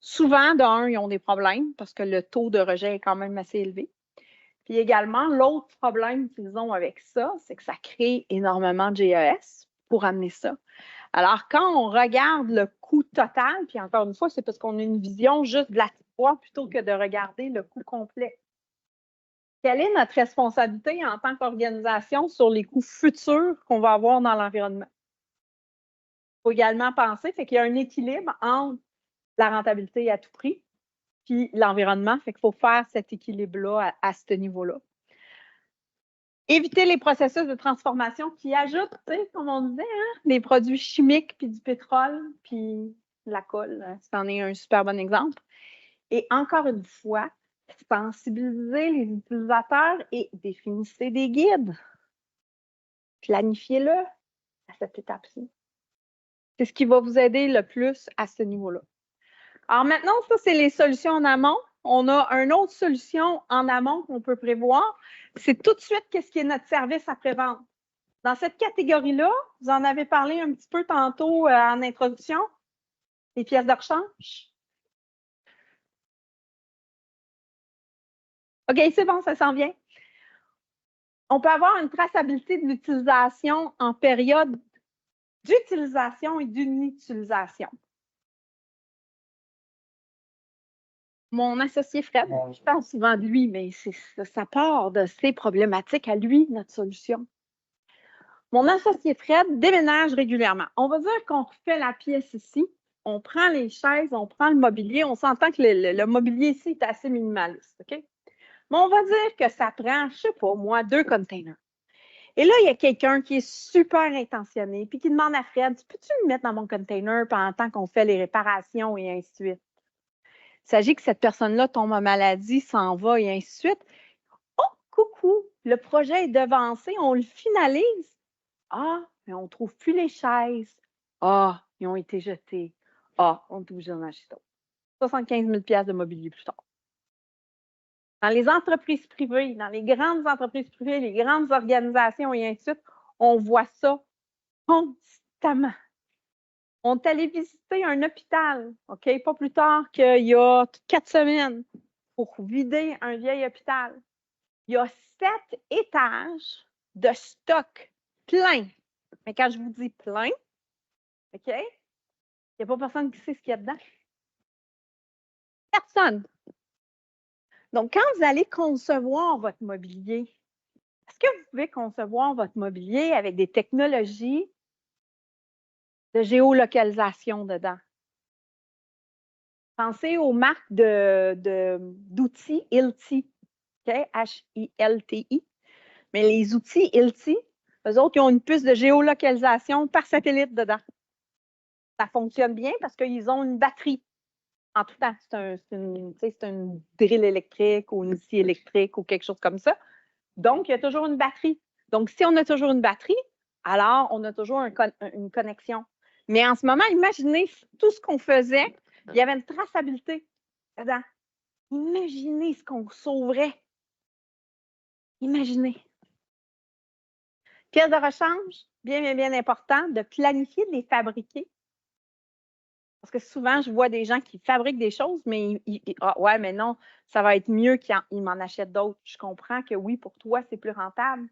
[SPEAKER 1] Souvent, d'un, ils ont des problèmes parce que le taux de rejet est quand même assez élevé. Puis également, l'autre problème qu'ils ont avec ça, c'est que ça crée énormément de GES pour amener ça. Alors, quand on regarde le coût total, puis encore une fois, c'est parce qu'on a une vision juste de la poids plutôt que de regarder le coût complet. Quelle est notre responsabilité en tant qu'organisation sur les coûts futurs qu'on va avoir dans l'environnement? Il faut également penser qu'il y a un équilibre entre la rentabilité à tout prix puis l'environnement, fait qu'il faut faire cet équilibre-là à ce niveau-là. Éviter les processus de transformation qui ajoutent, comme on disait, des produits chimiques, puis du pétrole, puis de la colle. C'en est un super bon exemple. Et encore une fois, sensibiliser les utilisateurs et définissez des guides. Planifiez-le à cette étape-ci. C'est ce qui va vous aider le plus à ce niveau-là. Alors maintenant, ça, c'est les solutions en amont. On a une autre solution en amont qu'on peut prévoir. C'est tout de suite qu'est-ce qui est notre service après-vente. Dans cette catégorie-là, vous en avez parlé un petit peu tantôt en introduction, les pièces de rechange. OK, c'est bon, ça s'en vient. On peut avoir une traçabilité de l'utilisation en période d'utilisation et d'inutilisation. Mon associé Fred, je parle souvent de lui, mais ça part de ses problématiques à lui, notre solution. Mon associé Fred déménage régulièrement. On va dire qu'on refait la pièce ici, on prend les chaises, on prend le mobilier, on s'entend que le mobilier ici est assez minimaliste, OK? Mais on va dire que ça prend, je ne sais pas moi, 2 containers. Et là, il y a quelqu'un qui est super intentionné puis qui demande à Fred, peux-tu me mettre dans mon container pendant temps qu'on fait les réparations et ainsi de suite? Il s'agit que cette personne-là tombe en maladie, s'en va et ainsi de suite. Oh, coucou, le projet est devancé, on le finalise. Ah, mais on ne trouve plus les chaises. Ah, ils ont été jetés. Ah, on est obligé d'en acheter d'autres. 75 000 $ de mobilier plus tard. Dans les entreprises privées, dans les grandes entreprises privées, les grandes organisations et ainsi de suite, on voit ça constamment. On est allé visiter un hôpital, OK, pas plus tard qu'il y a 4 semaines, pour vider un vieil hôpital. Il y a 7 étages de stock plein. Mais quand je vous dis plein, OK, il n'y a pas personne qui sait ce qu'il y a dedans. Personne. Donc, quand vous allez concevoir votre mobilier, est-ce que vous pouvez concevoir votre mobilier avec des technologies de géolocalisation dedans? Pensez aux marques d'outils Hilti, okay? H-I-L-T-I. Mais les outils Hilti, eux autres, ils ont une puce de géolocalisation par satellite dedans. Ça fonctionne bien parce qu'ils ont une batterie. En tout temps, c'est une drill électrique ou une scie électrique ou quelque chose comme ça. Donc, il y a toujours une batterie. Donc, si on a toujours une batterie, alors on a toujours une connexion. Mais en ce moment, imaginez tout ce qu'on faisait, il y avait une traçabilité dedans. Imaginez ce qu'on sauverait. Imaginez. Pièces de rechange, bien important, de planifier de les fabriquer. Parce que souvent, je vois des gens qui fabriquent des choses, mais ouais, mais non, ça va être mieux qu'ils m'en achètent d'autres. Je comprends que oui, pour toi, c'est plus rentable.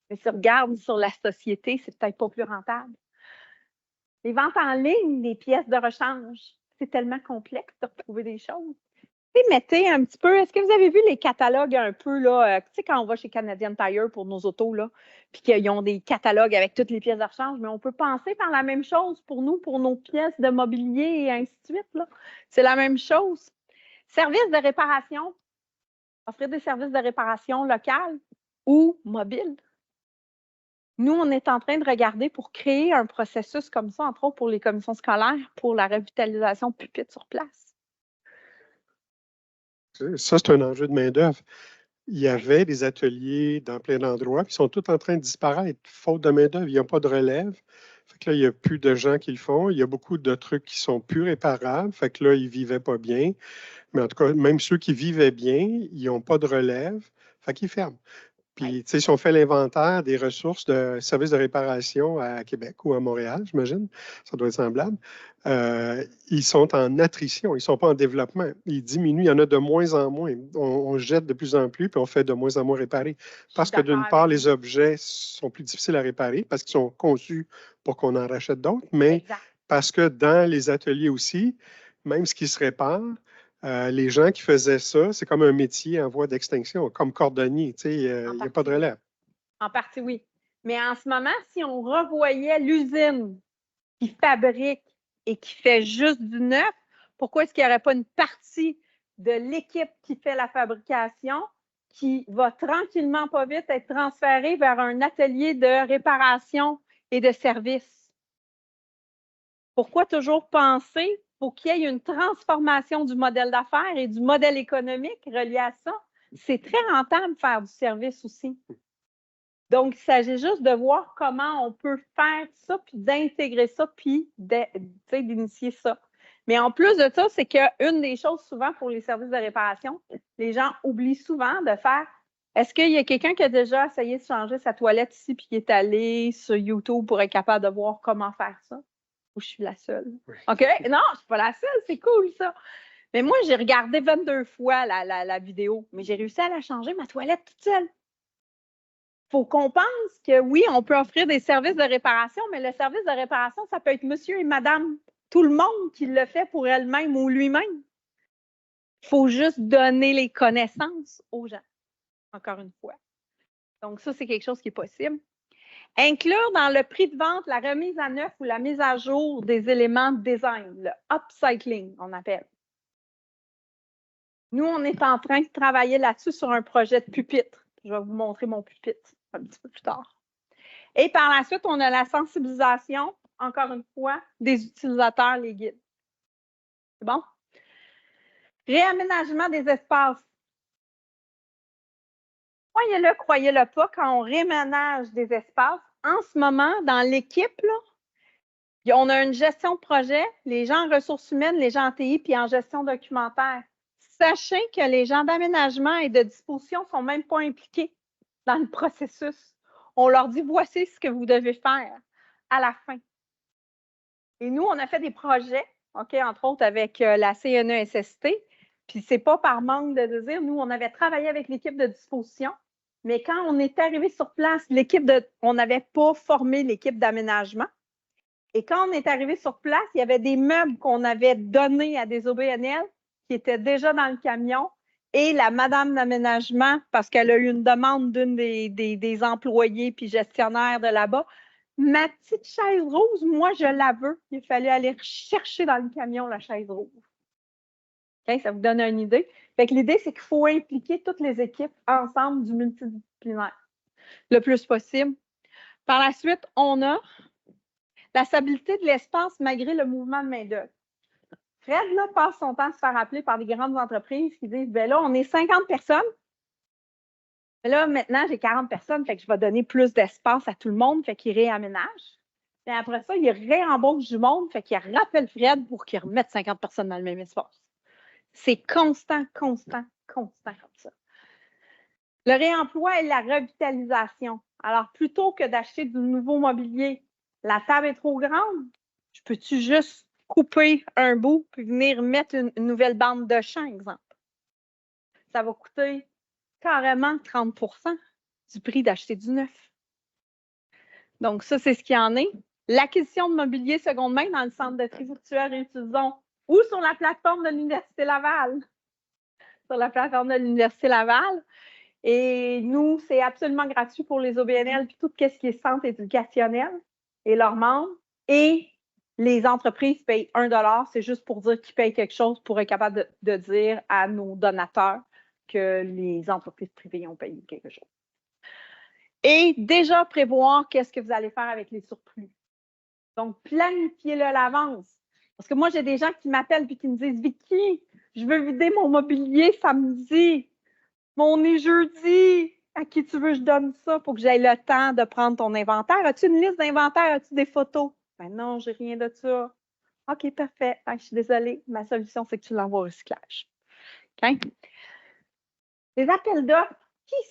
[SPEAKER 1] Mais si tu regardes sur la société, c'est peut-être pas plus rentable. Les ventes en ligne, des pièces de rechange, c'est tellement complexe de retrouver des choses. Mettez un petit peu, est-ce que vous avez vu les catalogues un peu, là, tu sais, quand on va chez Canadian Tire pour nos autos, là, puis qu'ils ont des catalogues avec toutes les pièces de rechange, mais on peut penser par la même chose pour nous, pour nos pièces de mobilier et ainsi de suite, là. C'est la même chose. Services de réparation. Offrir des services de réparation locales ou mobiles. Nous, on est en train de regarder pour créer un processus comme ça, entre autres pour les commissions scolaires, pour la revitalisation de pupitres sur place.
[SPEAKER 3] Ça, c'est un enjeu de main-d'œuvre. il y avait des ateliers dans plein d'endroits, puis ils sont tous en train de disparaître, faute de main-d'œuvre. Il n'y a pas de relève. Fait que là, il n'y a plus de gens qui le font. Il y a beaucoup de trucs qui sont plus réparables. Fait que là, ils ne vivaient pas bien. Mais en tout cas, même ceux qui vivaient bien, ils n'ont pas de relève. Fait qu'ils ferment. Puis, tu sais, si on fait l'inventaire des ressources de services de réparation à Québec ou à Montréal, j'imagine, ça doit être semblable, ils sont en attrition, ils ne sont pas en développement. Ils diminuent, il y en a de moins en moins. On jette de plus en plus, puis on fait de moins en moins réparer. Parce que d'une part, les objets sont plus difficiles à réparer, parce qu'ils sont conçus pour qu'on en rachète d'autres, mais parce que dans les ateliers aussi, même ce qui se répare, les gens qui faisaient ça, c'est comme un métier en voie d'extinction, comme cordonnier, tu sais, il n'y a pas de relève.
[SPEAKER 1] En partie, oui. Mais en ce moment, si on revoyait l'usine qui fabrique et qui fait juste du neuf, pourquoi est-ce qu'il n'y aurait pas une partie de l'équipe qui fait la fabrication qui va tranquillement, pas vite, être transférée vers un atelier de réparation et de service? Pourquoi toujours penser pour qu'il y ait une transformation du modèle d'affaires et du modèle économique relié à ça? C'est très rentable de faire du service aussi. Donc, il s'agit juste de voir comment on peut faire ça, puis d'intégrer ça, puis d'initier ça. Mais en plus de ça, c'est qu'une des choses souvent pour les services de réparation, les gens oublient souvent de faire est-ce qu'il y a quelqu'un qui a déjà essayé de changer sa toilette ici, puis qui est allé sur YouTube pour être capable de voir comment faire ça? Ou je suis la seule?
[SPEAKER 3] Oui.
[SPEAKER 1] OK? Non, je ne suis pas la seule, c'est cool ça. Mais moi, j'ai regardé 22 fois la vidéo, mais j'ai réussi à la changer, ma toilette toute seule. Il faut qu'on pense que oui, on peut offrir des services de réparation, mais le service de réparation, ça peut être monsieur et madame, tout le monde qui le fait pour elle-même ou lui-même. Il faut juste donner les connaissances aux gens, encore une fois. Donc, ça, c'est quelque chose qui est possible. Inclure dans le prix de vente la remise à neuf ou la mise à jour des éléments de design, le upcycling, on appelle. Nous, on est en train de travailler là-dessus sur un projet de pupitre. Je vais vous montrer mon pupitre un petit peu plus tard. Et par la suite, on a la sensibilisation, encore une fois, des utilisateurs, les guides. C'est bon? Réaménagement des espaces. Croyez-le, croyez-le pas, quand on réaménage des espaces, en ce moment, dans l'équipe, on a une gestion de projet, les gens en ressources humaines, les gens en TI, puis en gestion documentaire. Sachez que les gens d'aménagement et de disposition ne sont même pas impliqués dans le processus. On leur dit, voici ce que vous devez faire à la fin. Et nous, on a fait des projets, OK, entre autres avec la CNESST, puis c'est pas par manque de désir. Nous, on avait travaillé avec l'équipe de disposition, mais quand on est arrivé sur place, on n'avait pas formé l'équipe d'aménagement. Et quand on est arrivé sur place, il y avait des meubles qu'on avait donnés à des OBNL qui étaient déjà dans le camion. Et la madame d'aménagement, parce qu'elle a eu une demande d'une des employés puis gestionnaires de là-bas, ma petite chaise rose, moi, je la veux. Il fallait aller chercher dans le camion la chaise rose. Okay, ça vous donne une idée. Fait que l'idée, c'est qu'il faut impliquer toutes les équipes ensemble du multidisciplinaire le plus possible. Par la suite, on a la stabilité de l'espace malgré le mouvement de main-d'œuvre. Fred là, passe son temps à se faire appeler par des grandes entreprises qui disent ben là, on est 50 personnes. Mais là, maintenant, j'ai 40 personnes, fait que je vais donner plus d'espace à tout le monde, fait qu'il réaménage. Et après ça, il réembauche du monde, fait qu'il rappelle Fred pour qu'il remette 50 personnes dans le même espace. C'est constant comme ça. Le réemploi et la revitalisation. Alors, plutôt que d'acheter du nouveau mobilier, la table est trop grande, je peux-tu juste couper un bout puis venir mettre une nouvelle bande de champ, exemple? Ça va coûter carrément 30 % du prix d'acheter du neuf. Donc, ça, c'est ce qu'il y en est. L'acquisition de mobilier seconde main dans le centre de tri virtuel réutilisons ou sur la plateforme de l'Université Laval. Sur la plateforme de l'Université Laval. Et nous, c'est absolument gratuit pour les OBNL puis tout ce qui est centre éducationnel et leurs membres. Et les entreprises payent 1 $. C'est juste pour dire qu'ils payent quelque chose pour être capable de dire à nos donateurs que les entreprises privées ont payé quelque chose. Et déjà prévoir qu'est-ce que vous allez faire avec les surplus. Donc, planifiez-le à l'avance. Parce que moi, j'ai des gens qui m'appellent et qui me disent « Vicky, je veux vider mon mobilier samedi. » Mais on est jeudi! À qui tu veux que je donne ça pour que j'aie le temps de prendre ton inventaire? As-tu une liste d'inventaire? As-tu des photos? Ben non, j'ai rien de ça. OK, parfait. Je suis désolée. Ma solution, c'est que tu l'envoies au recyclage. OK? Les appels d'offres.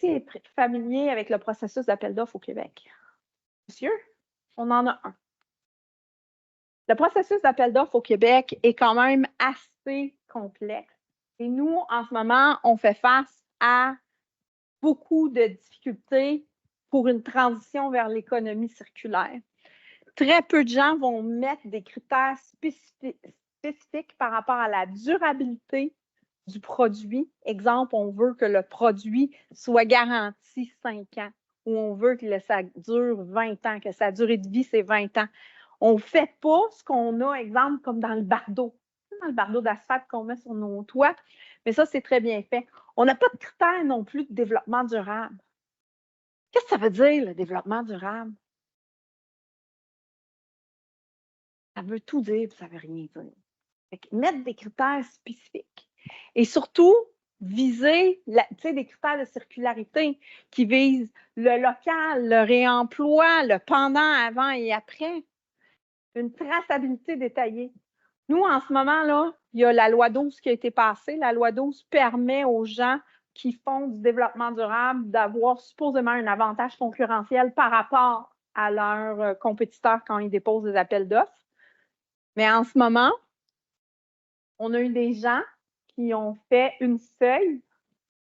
[SPEAKER 1] Qui est familier avec le processus d'appel d'offres au Québec? Monsieur? On en a un. Le processus d'appel d'offres au Québec est quand même assez complexe. Et nous, en ce moment, on fait face à beaucoup de difficultés pour une transition vers l'économie circulaire. Très peu de gens vont mettre des critères spécifiques par rapport à la durabilité du produit. Exemple, on veut que le produit soit garanti 5 ans ou on veut que ça dure 20 ans, que sa durée de vie, c'est 20 ans. On ne fait pas ce qu'on a, exemple, comme dans le bardeau. Dans le bardeau d'asphalte qu'on met sur nos toits, mais ça, c'est très bien fait. On n'a pas de critères non plus de développement durable. Qu'est-ce que ça veut dire, le développement durable? Ça veut tout dire, puis ça ne veut rien dire. Fait que mettre des critères spécifiques. Et surtout, viser des critères de circularité qui visent le local, le réemploi, le pendant, avant et après. Une traçabilité détaillée. Nous, en ce moment-là, il y a la loi 12 qui a été passée. La loi 12 permet aux gens qui font du développement durable d'avoir supposément un avantage concurrentiel par rapport à leurs compétiteurs quand ils déposent des appels d'offres. Mais en ce moment, on a eu des gens qui ont fait une feuille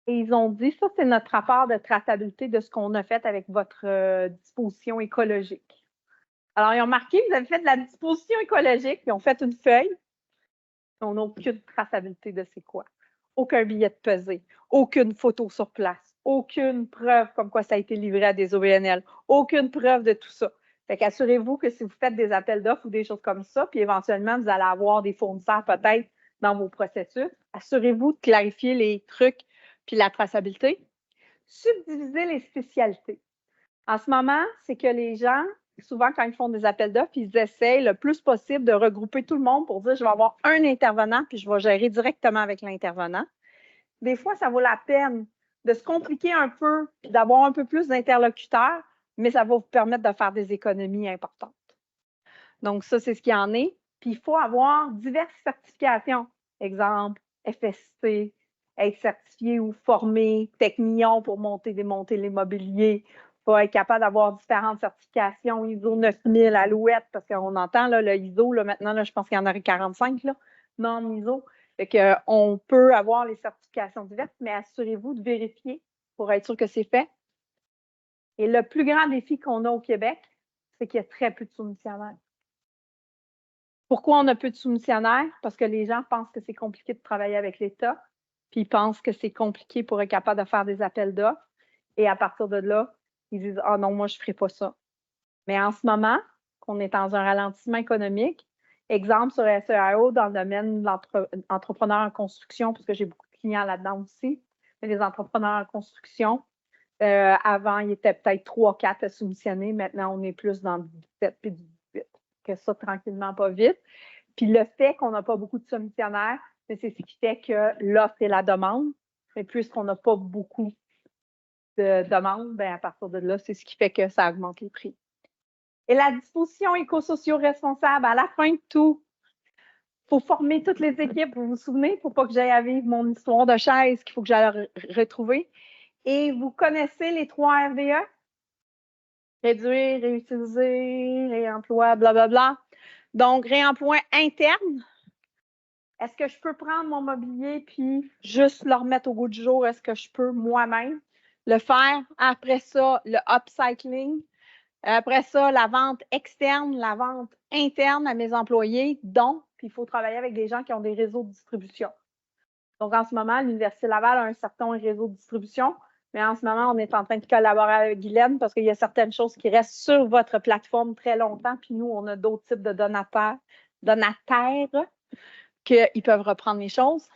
[SPEAKER 1] et ils ont dit, ça, c'est notre rapport de traçabilité de ce qu'on a fait avec votre disposition écologique. Alors, ils ont marqué, vous avez fait de la disposition écologique, ils ont fait une feuille. On n'a aucune traçabilité de c'est quoi. Aucun billet de pesée, aucune photo sur place, aucune preuve comme quoi ça a été livré à des OBNL, aucune preuve de tout ça. Fait qu'assurez-vous que si vous faites des appels d'offres ou des choses comme ça, puis éventuellement, vous allez avoir des fournisseurs peut-être dans vos processus, assurez-vous de clarifier les trucs puis la traçabilité. Subdiviser les spécialités. En ce moment, c'est que les gens, souvent, quand ils font des appels d'offres, ils essayent le plus possible de regrouper tout le monde pour dire je vais avoir un intervenant puis je vais gérer directement avec l'intervenant. Des fois, ça vaut la peine de se compliquer un peu puis d'avoir un peu plus d'interlocuteurs, mais ça va vous permettre de faire des économies importantes. Donc, ça, c'est ce qu'il y en est. Puis, il faut avoir diverses certifications. Exemple, FSC, être certifié ou formé, Technion pour monter, démonter l'immobilier. Il faut être capable d'avoir différentes certifications, ISO 9000, Alouette, parce qu'on entend là, le ISO, là, maintenant, là, je pense qu'il y en aurait 45, là, normes ISO. Fait qu'on peut avoir les certifications diverses, mais assurez-vous de vérifier pour être sûr que c'est fait. Et le plus grand défi qu'on a au Québec, c'est qu'il y a très peu de soumissionnaires. Pourquoi on a peu de soumissionnaires? Parce que les gens pensent que c'est compliqué de travailler avec l'État, puis ils pensent que c'est compliqué pour être capable de faire des appels d'offres. Et à partir de là, ils disent « Ah non, moi, je ne ferai pas ça. » Mais en ce moment, qu'on est dans un ralentissement économique, exemple sur SEAO dans le domaine de l'entrepreneur en construction, parce que j'ai beaucoup de clients là-dedans aussi, mais les entrepreneurs en construction, avant, il était peut-être 3-4 à soumissionner. Maintenant, on est plus dans le 17 puis 18. Que ça, tranquillement, pas vite. Puis le fait qu'on n'a pas beaucoup de soumissionnaires, c'est ce qui fait que l'offre et la demande. Mais puisqu'on n'a pas beaucoup de demandes, bien, à partir de là, c'est ce qui fait que ça augmente les prix. Et la disposition éco-socio-responsable, à la fin de tout, il faut former toutes les équipes. Vous vous souvenez, il ne faut pas que j'aille à vivre mon histoire de chaise qu'il faut que j'aille retrouver. Et vous connaissez les 3 RDE? Réduire, réutiliser, réemploi, blablabla. Donc, réemploi interne. Est-ce que je peux prendre mon mobilier puis juste le remettre au goût du jour? Est-ce que je peux moi-même le faire? Après ça, le upcycling. Après ça, la vente externe, la vente interne à mes employés. Donc, il faut travailler avec des gens qui ont des réseaux de distribution. Donc, en ce moment, l'Université Laval a un certain réseau de distribution. Mais en ce moment, on est en train de collaborer avec Guylaine parce qu'il y a certaines choses qui restent sur votre plateforme très longtemps. Puis nous, on a d'autres types de donataires qu'ils peuvent reprendre les choses.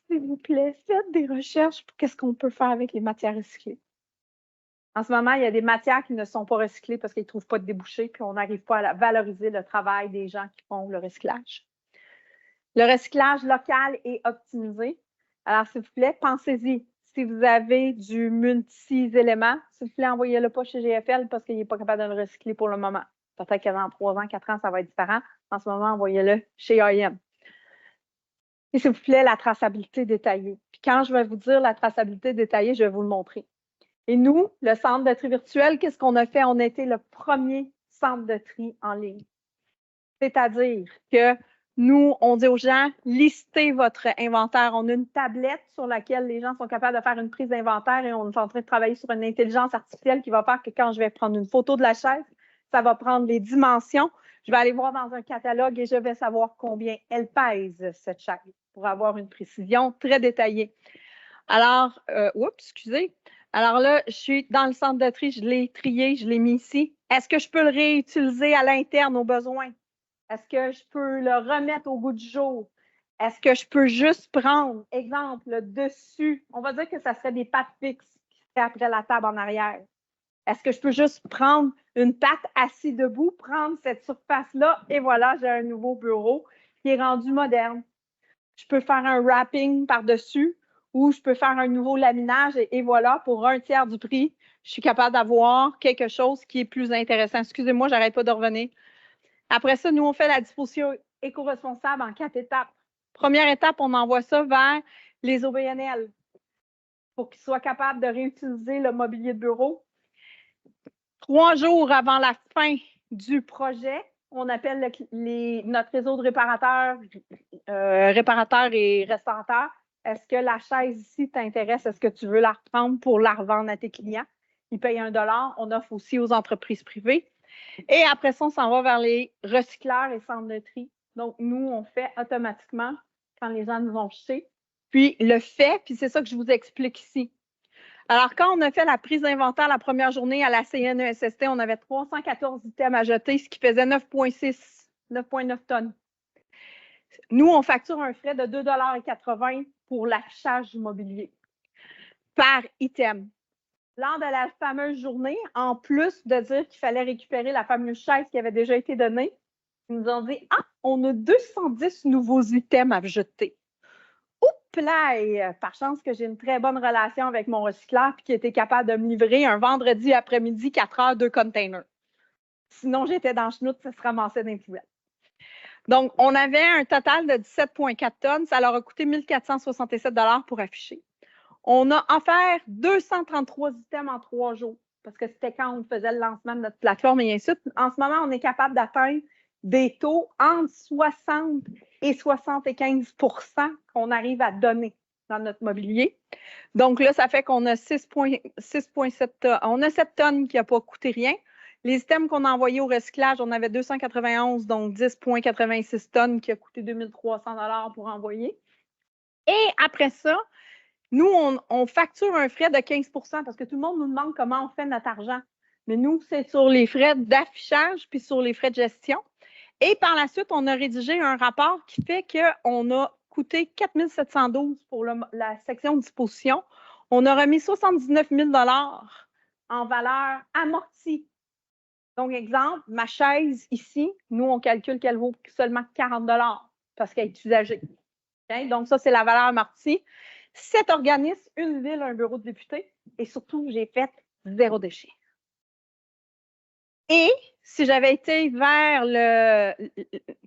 [SPEAKER 1] S'il vous plaît, faites des recherches pour qu'est-ce qu'on peut faire avec les matières recyclées. En ce moment, il y a des matières qui ne sont pas recyclées parce qu'ils ne trouvent pas de débouchés, puis on n'arrive pas à valoriser le travail des gens qui font le recyclage. Le recyclage local est optimisé. Alors, s'il vous plaît, pensez-y. si vous avez du multi-éléments, s'il vous plaît, envoyez-le pas chez GFL parce qu'il n'est pas capable de le recycler pour le moment. Peut-être que dans 3 ans, 4 ans, ça va être différent. En ce moment, envoyez-le chez IM. Et s'il vous plaît, la traçabilité détaillée. Puis quand je vais vous dire la traçabilité détaillée, je vais vous le montrer. Et nous, le centre de tri virtuel, qu'est-ce qu'on a fait? On a été le premier centre de tri en ligne. C'est-à-dire que nous, on dit aux gens, listez votre inventaire. On a une tablette sur laquelle les gens sont capables de faire une prise d'inventaire et on est en train de travailler sur une intelligence artificielle qui va faire que quand je vais prendre une photo de la chaise, ça va prendre les dimensions. Je vais aller voir dans un catalogue et je vais savoir combien elle pèse, cette chaise, pour avoir une précision très détaillée. Alors, excusez. Alors là, je suis dans le centre de tri, je l'ai trié, je l'ai mis ici. Est-ce que je peux le réutiliser à l'interne au besoin? Est-ce que je peux le remettre au goût du jour? Est-ce que je peux juste prendre, exemple, le dessus? On va dire que ça serait des pattes fixes qui seraient après la table en arrière. Est-ce que je peux juste prendre une patte assise debout, prendre cette surface-là et voilà, j'ai un nouveau bureau qui est rendu moderne. Je peux faire un wrapping par-dessus ou je peux faire un nouveau laminage et voilà, pour 1/3 du prix, je suis capable d'avoir quelque chose qui est plus intéressant. Excusez-moi, j'arrête pas de revenir. Après ça, nous, on fait la disposition éco-responsable en 4 étapes. Première étape, on envoie ça vers les OBNL pour qu'ils soient capables de réutiliser le mobilier de bureau. 3 jours avant la fin du projet, on appelle notre réseau de réparateurs et restaurateurs. Est-ce que la chaise ici t'intéresse? Est-ce que tu veux la reprendre pour la revendre à tes clients? Ils payent $1. On offre aussi aux entreprises privées. Et après ça, on s'en va vers les recycleurs et centres de tri. Donc, nous, on fait automatiquement quand les gens nous ont jeté. Puis, le fait, puis c'est ça que je vous explique ici. Alors, quand on a fait la prise d'inventaire la première journée à la CNESST, on avait 314 items à jeter, ce qui faisait 9,9 tonnes. Nous, on facture un frais de 2,80 $ pour l'affichage du mobilier par item. Lors de la fameuse journée, en plus de dire qu'il fallait récupérer la fameuse chaise qui avait déjà été donnée, ils nous ont dit « Ah, on a 210 nouveaux items à jeter. » Oups là! Par chance que j'ai une très bonne relation avec mon recycleur et qui était capable de me livrer un vendredi après-midi, 4 heures, 2 containers. Sinon, j'étais dans le chenoute, ça se ramassait dans les poubelles. Donc, on avait un total de 17,4 tonnes. Ça leur a coûté 1 467 $ pour afficher. On a offert 233 items en 3 jours parce que c'était quand on faisait le lancement de notre plateforme et ainsi de suite. En ce moment, on est capable d'atteindre des taux entre 60 et 75 % qu'on arrive à donner dans notre mobilier. Donc là, ça fait qu'on a 6,7 tonnes. On a 7 tonnes qui n'ont pas coûté rien. Les items qu'on a envoyés au recyclage, on avait 291, donc 10,86 tonnes qui a coûté 2 300 $ pour envoyer. Et après ça, nous, on facture un frais de 15 % parce que tout le monde nous demande comment on fait notre argent. Mais nous, c'est sur les frais d'affichage puis sur les frais de gestion. Et par la suite, on a rédigé un rapport qui fait qu'on a coûté 4 712 pour la section disposition. On a remis 79 000 $ en valeur amortie. Donc, exemple, ma chaise ici, nous, on calcule qu'elle vaut seulement 40 $ parce qu'elle est usagée. Okay? Donc, ça, c'est la valeur amortie. 7 organismes, une ville, un bureau de député. Et surtout, j'ai fait 0 déchet. Et si j'avais été vers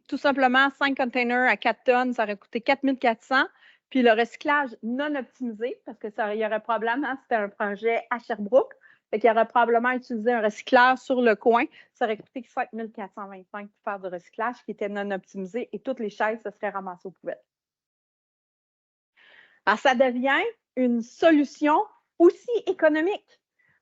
[SPEAKER 1] tout simplement 5 containers à 4 tonnes, ça aurait coûté 4 400. Puis le recyclage non optimisé, parce que ça y aurait probablement, c'était un projet à Sherbrooke, fait qu'il y aurait probablement utilisé un recycleur sur le coin, ça aurait coûté 5 425 pour faire du recyclage qui était non optimisé et toutes les chaises se seraient ramassées aux poubelles. Alors, ça devient une solution aussi économique.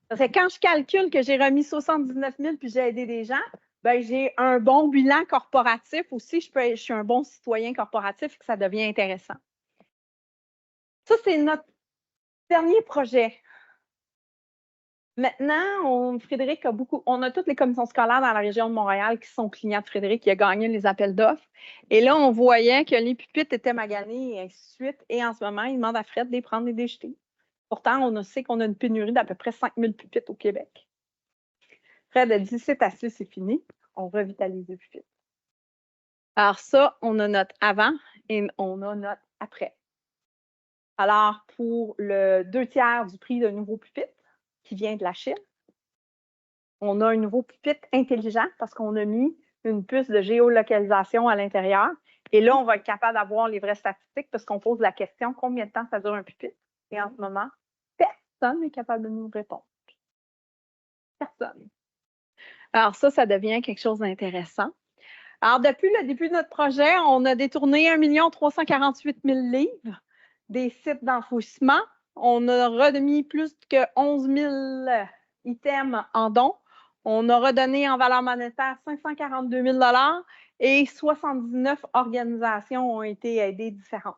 [SPEAKER 1] Parce que quand je calcule que j'ai remis 79 000 puis j'ai aidé des gens, ben, j'ai un bon bilan corporatif aussi. Je suis un bon citoyen corporatif et que ça devient intéressant. Ça, c'est notre dernier projet. Maintenant, Frédéric a on a toutes les commissions scolaires dans la région de Montréal qui sont clients de Frédéric, qui a gagné les appels d'offres. Et là, on voyait que les pupitres étaient maganés et ainsi de suite. Et en ce moment, il demande à Fred de les prendre et de les jeter. Pourtant, on sait qu'on a une pénurie d'à peu près 5 000 pupitres au Québec. Fred a dit, c'est assez, c'est fini. On revitalise les pupitres. Alors ça, on a notre avant et on a notre après. Alors, pour le 2/3 du prix d'un nouveau pupitre qui vient de la Chine, on a un nouveau pupitre intelligent parce qu'on a mis une puce de géolocalisation à l'intérieur. Et là, on va être capable d'avoir les vraies statistiques parce qu'on pose la question combien de temps ça dure un pupitre. Et en ce moment, personne n'est capable de nous répondre. Personne. Alors ça devient quelque chose d'intéressant. Alors, depuis le début de notre projet, on a détourné 1 348 000 livres des sites d'enfouissement. On a remis plus que 11 000 items en dons. On a redonné en valeur monétaire 542 000 et 79 organisations ont été aidées différentes.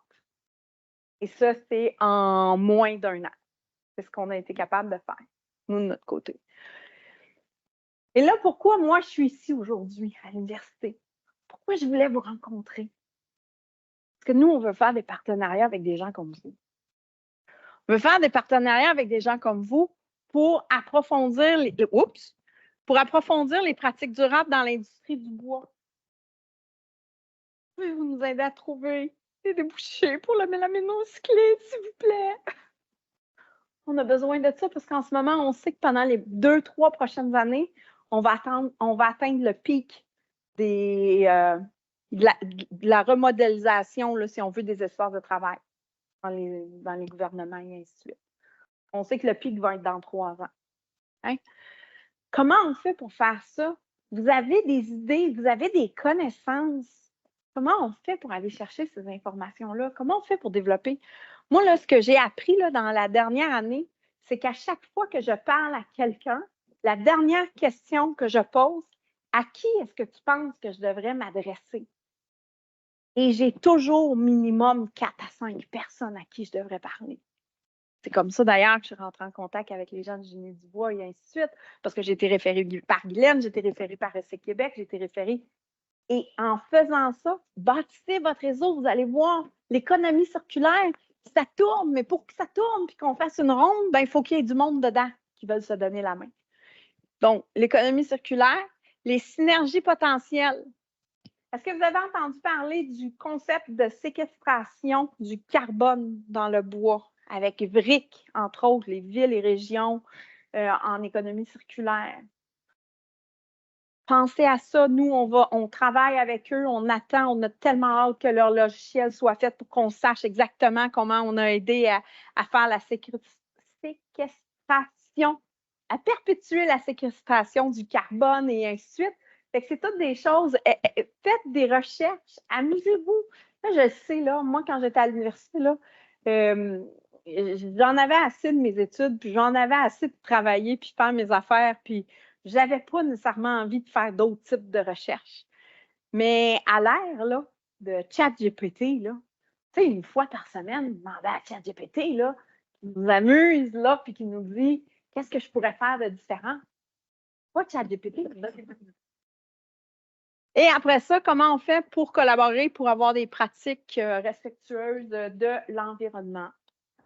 [SPEAKER 1] Et ça, c'est en moins d'1 an. C'est ce qu'on a été capable de faire, nous, de notre côté. Et là, pourquoi moi, je suis ici aujourd'hui à l'université? Pourquoi je voulais vous rencontrer? Parce que nous, on veut faire des partenariats avec des gens comme vous. On veut faire des partenariats avec des gens comme vous pour approfondir les pratiques durables dans l'industrie du bois. Pouvez-vous nous aider à trouver des débouchés pour le mélaminocyclide, s'il vous plaît? On a besoin de ça parce qu'en ce moment, on sait que pendant les 2-3 prochaines années, on va atteindre le pic de la remodélisation, là, si on veut, des espaces de travail dans les gouvernements et ainsi de suite. On sait que le pic va être dans 3 ans. Hein? Comment on fait pour faire ça? Vous avez des idées, vous avez des connaissances. Comment on fait pour aller chercher ces informations-là? Comment on fait pour développer? Moi, là, ce que j'ai appris là, dans la dernière année, c'est qu'à chaque fois que je parle à quelqu'un, la dernière question que je pose, à qui est-ce que tu penses que je devrais m'adresser? Et j'ai toujours minimum 4 à 5 personnes à qui je devrais parler. C'est comme ça d'ailleurs que je suis rentrée en contact avec les gens de Génie du Bois et ainsi de suite, parce que j'ai été référée par Guylaine, j'ai été référée par Essai Québec, j'ai été référée. Et en faisant ça, bâtissez votre réseau, vous allez voir l'économie circulaire, ça tourne, mais pour que ça tourne et qu'on fasse une ronde, ben, il faut qu'il y ait du monde dedans qui veulent se donner la main. Donc, l'économie circulaire, les synergies potentielles. Est-ce que vous avez entendu parler du concept de séquestration du carbone dans le bois avec VRIC, entre autres, les villes et régions en économie circulaire? Pensez à ça. Nous, on travaille avec eux, on attend, on a tellement hâte que leur logiciel soit fait pour qu'on sache exactement comment on a aidé à faire la séquestration, à perpétuer la séquestration du carbone et ainsi de suite. Fait que c'est toutes des choses. Faites des recherches, amusez-vous. Là, je sais, là, moi, quand j'étais à l'université, là, j'en avais assez de mes études, puis j'en avais assez de travailler, puis faire mes affaires, puis je n'avais pas nécessairement envie de faire d'autres types de recherches. Mais à l'ère là, de ChatGPT, là, tu sais, une fois par semaine, demander à ChatGPT, là, qui nous amuse, là, puis qui nous dit qu'est-ce que je pourrais faire de différent. Pas ChatGPT. Et après ça, comment on fait pour collaborer, pour avoir des pratiques respectueuses de l'environnement?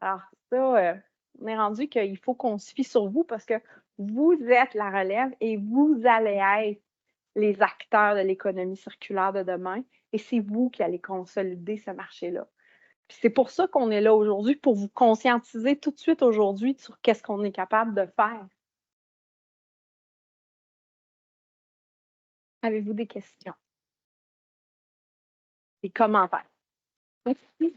[SPEAKER 1] Alors, ça, on est rendu qu'il faut qu'on se fie sur vous parce que vous êtes la relève et vous allez être les acteurs de l'économie circulaire de demain et c'est vous qui allez consolider ce marché-là. C'est pour ça qu'on est là aujourd'hui, pour vous conscientiser tout de suite aujourd'hui sur qu'est-ce qu'on est capable de faire. Avez-vous des questions? Des commentaires? Merci.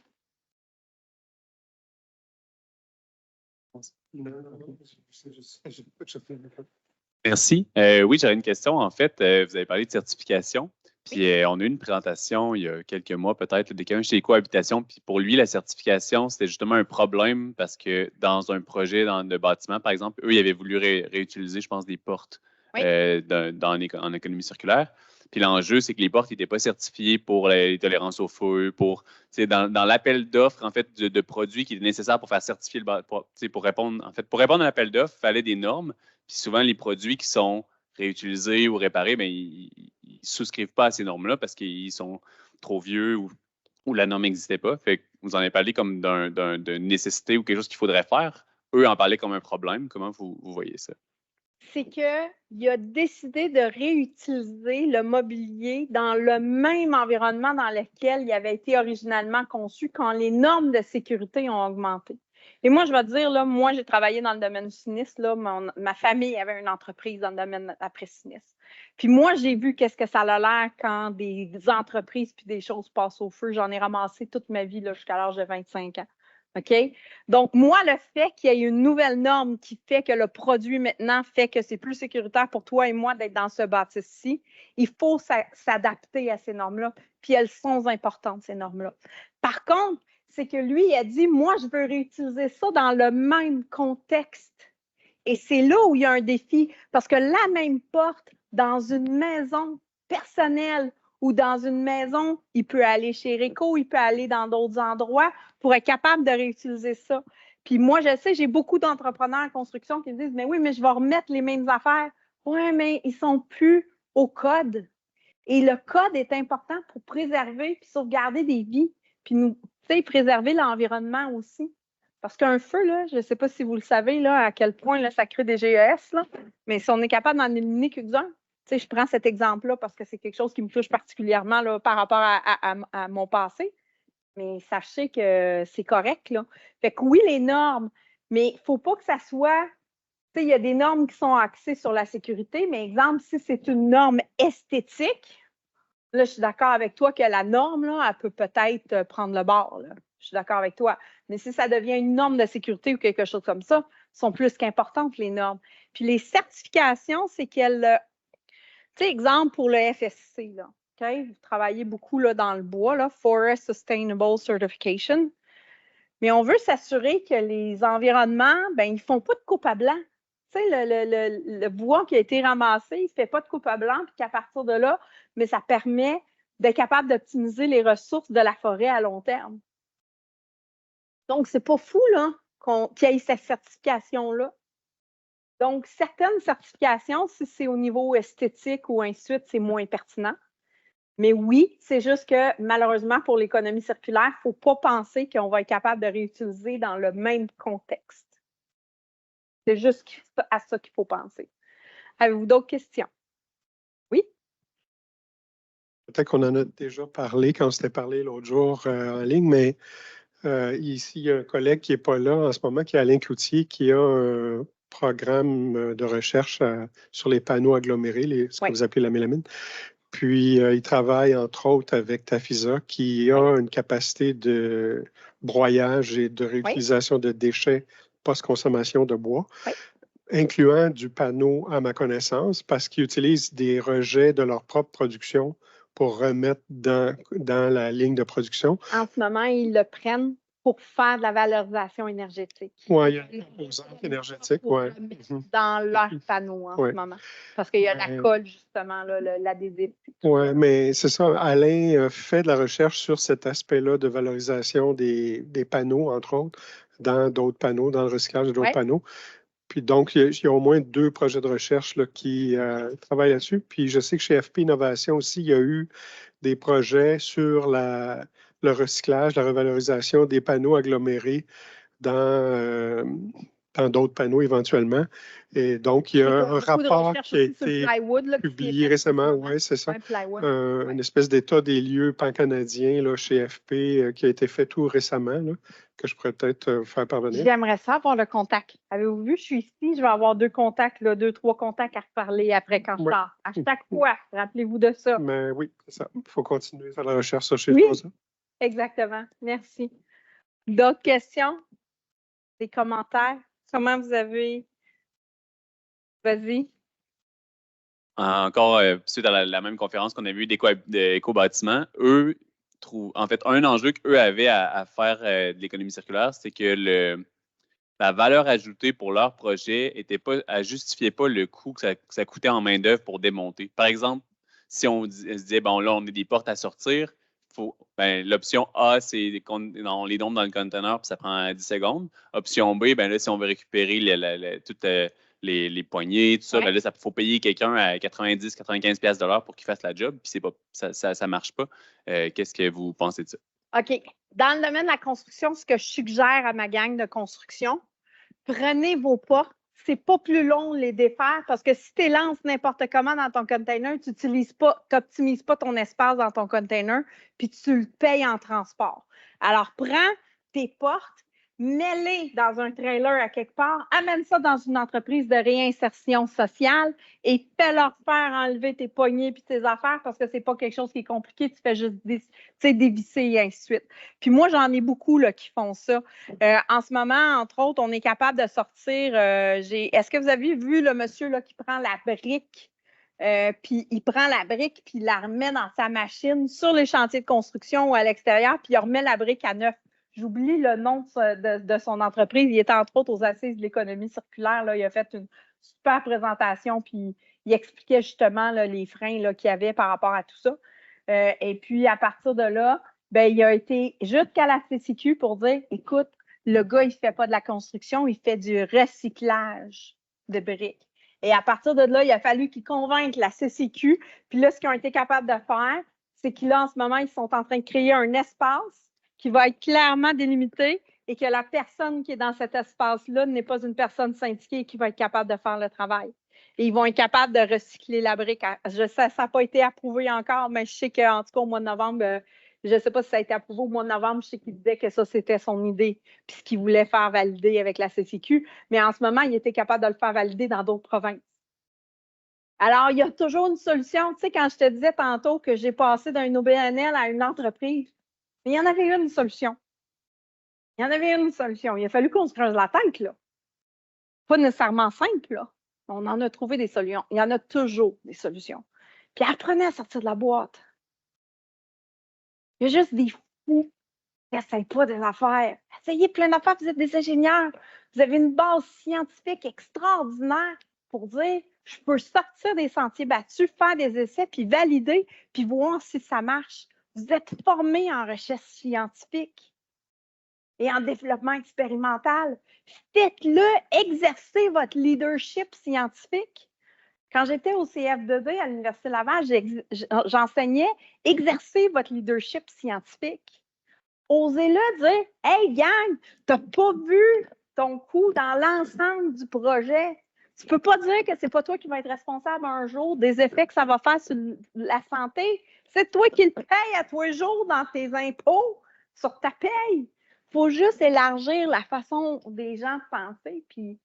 [SPEAKER 2] Merci. Oui, j'avais une question. En fait, vous avez parlé de certification. Puis on a eu une présentation il y a quelques mois peut-être de quelqu'un chez Ecohabitation. Puis pour lui, la certification, c'était justement un problème parce que dans un projet de bâtiment, par exemple, eux, ils avaient voulu réutiliser, je pense, des portes en économie circulaire. Puis l'enjeu, c'est que les portes n'étaient pas certifiées pour les tolérances au feu, dans l'appel d'offres en fait de produits qui étaient nécessaires pour faire certifier pour répondre à l'appel d'offres, il fallait des normes. Puis souvent, les produits qui sont réutilisés ou réparés, bien, ils ne souscrivent pas à ces normes-là parce qu'ils sont trop vieux ou la norme n'existait pas. Fait que vous en avez parlé comme d'une nécessité ou quelque chose qu'il faudrait faire. Eux en parlaient comme un problème. Comment vous voyez ça?
[SPEAKER 1] c'est qu'il a décidé de réutiliser le mobilier dans le même environnement dans lequel il avait été originalement conçu quand les normes de sécurité ont augmenté. Et moi, je vais te dire, là, moi, j'ai travaillé dans le domaine du sinistre. Là, ma famille avait une entreprise dans le domaine après-sinistre. Puis moi, j'ai vu qu'est-ce que ça a l'air quand des entreprises puis des choses passent au feu. J'en ai ramassé toute ma vie jusqu'à l'âge de 25 ans. OK? Donc, moi, le fait qu'il y ait une nouvelle norme qui fait que le produit maintenant fait que c'est plus sécuritaire pour toi et moi d'être dans ce bâtisse-ci, il faut s'adapter à ces normes-là. Puis elles sont importantes, ces normes-là. Par contre, c'est que lui, il a dit, moi, je veux réutiliser ça dans le même contexte. Et c'est là où il y a un défi, parce que la même porte dans une maison personnelle ou dans une maison, il peut aller chez Réco, il peut aller dans d'autres endroits pour être capable de réutiliser ça. Puis moi, je sais, j'ai beaucoup d'entrepreneurs en construction qui me disent, mais oui, mais je vais remettre les mêmes affaires. Oui, mais ils ne sont plus au code. Et le code est important pour préserver puis sauvegarder des vies, puis nous, préserver l'environnement aussi. Parce qu'un feu, là, je ne sais pas si vous le savez, là, à quel point là, ça crée des GES, là, mais si on est capable d'en éliminer quelques-uns, je prends cet exemple-là parce que c'est quelque chose qui me touche particulièrement là, par rapport à mon passé. Mais sachez que c'est correct, là. Fait que oui, les normes, mais il ne faut pas que ça soit... Il y a des normes qui sont axées sur la sécurité, mais exemple, si c'est une norme esthétique, là, je suis d'accord avec toi que la norme, là, elle peut peut-être prendre le bord, là. Je suis d'accord avec toi. Mais si ça devient une norme de sécurité ou quelque chose comme ça, sont plus qu'importantes, les normes. Puis les certifications, c'est qu'elles... Tu sais, exemple pour le FSC, là. Okay? Vous travaillez beaucoup là, dans le bois, là, Forest Sustainable Certification. Mais on veut s'assurer que les environnements, ben, ils ne font pas de coupe à blanc. Tu sais, le bois qui a été ramassé, il ne fait pas de coupe à blanc, puis qu'à partir de là, mais ça permet d'être capable d'optimiser les ressources de la forêt à long terme. Donc, c'est pas fou, là, qu'il y ait cette certification-là. Donc, certaines certifications, si c'est au niveau esthétique ou ainsi de suite, c'est moins pertinent. Mais oui, c'est juste que malheureusement, pour l'économie circulaire, il ne faut pas penser qu'on va être capable de réutiliser dans le même contexte. C'est juste à ça qu'il faut penser. Avez-vous d'autres questions? Oui?
[SPEAKER 3] Peut-être qu'on en a déjà parlé quand on s'était parlé l'autre jour en ligne, mais ici, il y a un collègue qui n'est pas là en ce moment, qui est Alain Cloutier, qui a un programme de recherche sur les panneaux agglomérés, ce que vous appelez la mélamine. Puis, il travaille, entre autres, avec Tafisa, qui a une capacité de broyage et de réutilisation de déchets post-consommation de bois, incluant du panneau, à ma connaissance, parce qu'ils utilisent des rejets de leur propre production pour remettre dans la ligne de production.
[SPEAKER 1] En ce moment, ils le prennent pour faire de la valorisation énergétique.
[SPEAKER 3] Oui, il y a une composante énergétique.
[SPEAKER 1] Dans leur panneau en ce moment. Parce qu'il y a la colle, justement, l'adhésif.
[SPEAKER 3] Oui, mais c'est ça. Alain fait de la recherche sur cet aspect-là de valorisation des panneaux, entre autres, dans d'autres panneaux, dans le recyclage d'autres panneaux. Puis donc, il y a au moins 2 projets de recherche là, qui travaillent là-dessus. Puis je sais que chez FP Innovation aussi, il y a eu des projets sur le recyclage, la revalorisation des panneaux agglomérés dans d'autres panneaux éventuellement. Et donc, il y a un rapport qui a été publié récemment. Oui, c'est ça. Une espèce d'état des lieux pan-canadien là, chez FP qui a été fait tout récemment, là, que je pourrais peut-être vous faire parvenir.
[SPEAKER 1] J'aimerais ça avoir le contact. Avez-vous vu, je suis ici, je vais avoir 2 contacts, 2-3 contacts à reparler après quand je sors. À chaque fois, rappelez-vous de ça.
[SPEAKER 3] Mais oui, c'est ça. Il faut continuer à faire la recherche sur chez toi.
[SPEAKER 1] Exactement. Merci. D'autres questions? Des commentaires? Comment vous avez... Vas-y.
[SPEAKER 2] Encore, suite à la même conférence qu'on a vue d'Éco-Bâtiment, eux trouvent, en fait, un enjeu qu'eux avaient à faire de l'économie circulaire, c'est que la valeur ajoutée pour leur projet ne justifiait pas le coût que ça coûtait en main-d'œuvre pour démonter. Par exemple, si on se disait, bon, là, on a des portes à sortir, l'option A, c'est on les dompe dans le conteneur, puis ça prend 10 secondes. Option B, là, si on veut récupérer toutes les poignées, tout ça, là, il faut payer quelqu'un à 90-95$ de l'heure pour qu'il fasse la job, puis ça ne marche pas. Qu'est-ce que vous pensez de ça?
[SPEAKER 1] OK. Dans le domaine de la construction, ce que je suggère à ma gang de construction, prenez vos pas, c'est pas plus long de les défaire parce que si tu lances n'importe comment dans ton container, tu n'optimises pas ton espace dans ton container, puis tu le payes en transport. Alors, prends tes portes, mets-les dans un trailer à quelque part, amène ça dans une entreprise de réinsertion sociale et fais-leur faire enlever tes poignées puis tes affaires parce que c'est pas quelque chose qui est compliqué, tu fais juste dévisser et ainsi de suite. Puis moi, j'en ai beaucoup là, qui font ça. En ce moment, entre autres, on est capable de sortir, est-ce que vous avez vu le monsieur là, qui prend la brique puis il prend la brique puis il la remet dans sa machine sur les chantiers de construction ou à l'extérieur puis il remet la brique à neuf. J'oublie le nom de son entreprise. Il était entre autres aux assises de l'économie circulaire. Là. Il a fait une super présentation, puis il expliquait justement là, les freins qu'il y avait par rapport à tout ça. Et puis, à partir de là, ben, il a été jusqu'à la CCQ pour dire, écoute, le gars, il ne fait pas de la construction, il fait du recyclage de briques. Et à partir de là, il a fallu qu'ils convainquent la CCQ. Puis là, ce qu'ils ont été capables de faire, c'est qu'ils, là, en ce moment, ils sont en train de créer un espace qui va être clairement délimité et que la personne qui est dans cet espace-là n'est pas une personne syndiquée qui va être capable de faire le travail. Et ils vont être capables de recycler la brique. Je sais, ça n'a pas été approuvé encore, mais je sais qu'en tout cas, au mois de novembre, je ne sais pas si ça a été approuvé au mois de novembre, je sais qu'il disait que ça, c'était son idée, puis ce qu'il voulait faire valider avec la CCQ. Mais en ce moment, il était capable de le faire valider dans d'autres provinces. Alors, il y a toujours une solution. Tu sais, quand je te disais tantôt que j'ai passé d'un OBNL à une entreprise, mais il y en avait une solution. Il y en avait une solution. Il a fallu qu'on se creuse la tête, là. Pas nécessairement simple, là. On en a trouvé des solutions. Il y en a toujours des solutions. Puis apprenez à sortir de la boîte. Il y a juste des fous qui n'essayent pas des affaires. Essayez plein d'affaires, vous êtes des ingénieurs. Vous avez une base scientifique extraordinaire pour dire je peux sortir des sentiers battus, faire des essais, puis valider, puis voir si ça marche. Vous êtes formés en recherche scientifique et en développement expérimental. Faites-le, exercez votre leadership scientifique. Quand j'étais au CF2D à l'Université Laval, j'enseignais « Exercez votre leadership scientifique ». Osez-le dire « Hey gang, tu n'as pas vu ton coup dans l'ensemble du projet. Tu ne peux pas dire que ce n'est pas toi qui vas être responsable un jour des effets que ça va faire sur la santé. C'est toi qui le payes à tous les jours dans tes impôts, sur ta paye. Il faut juste élargir la façon des gens de penser, puis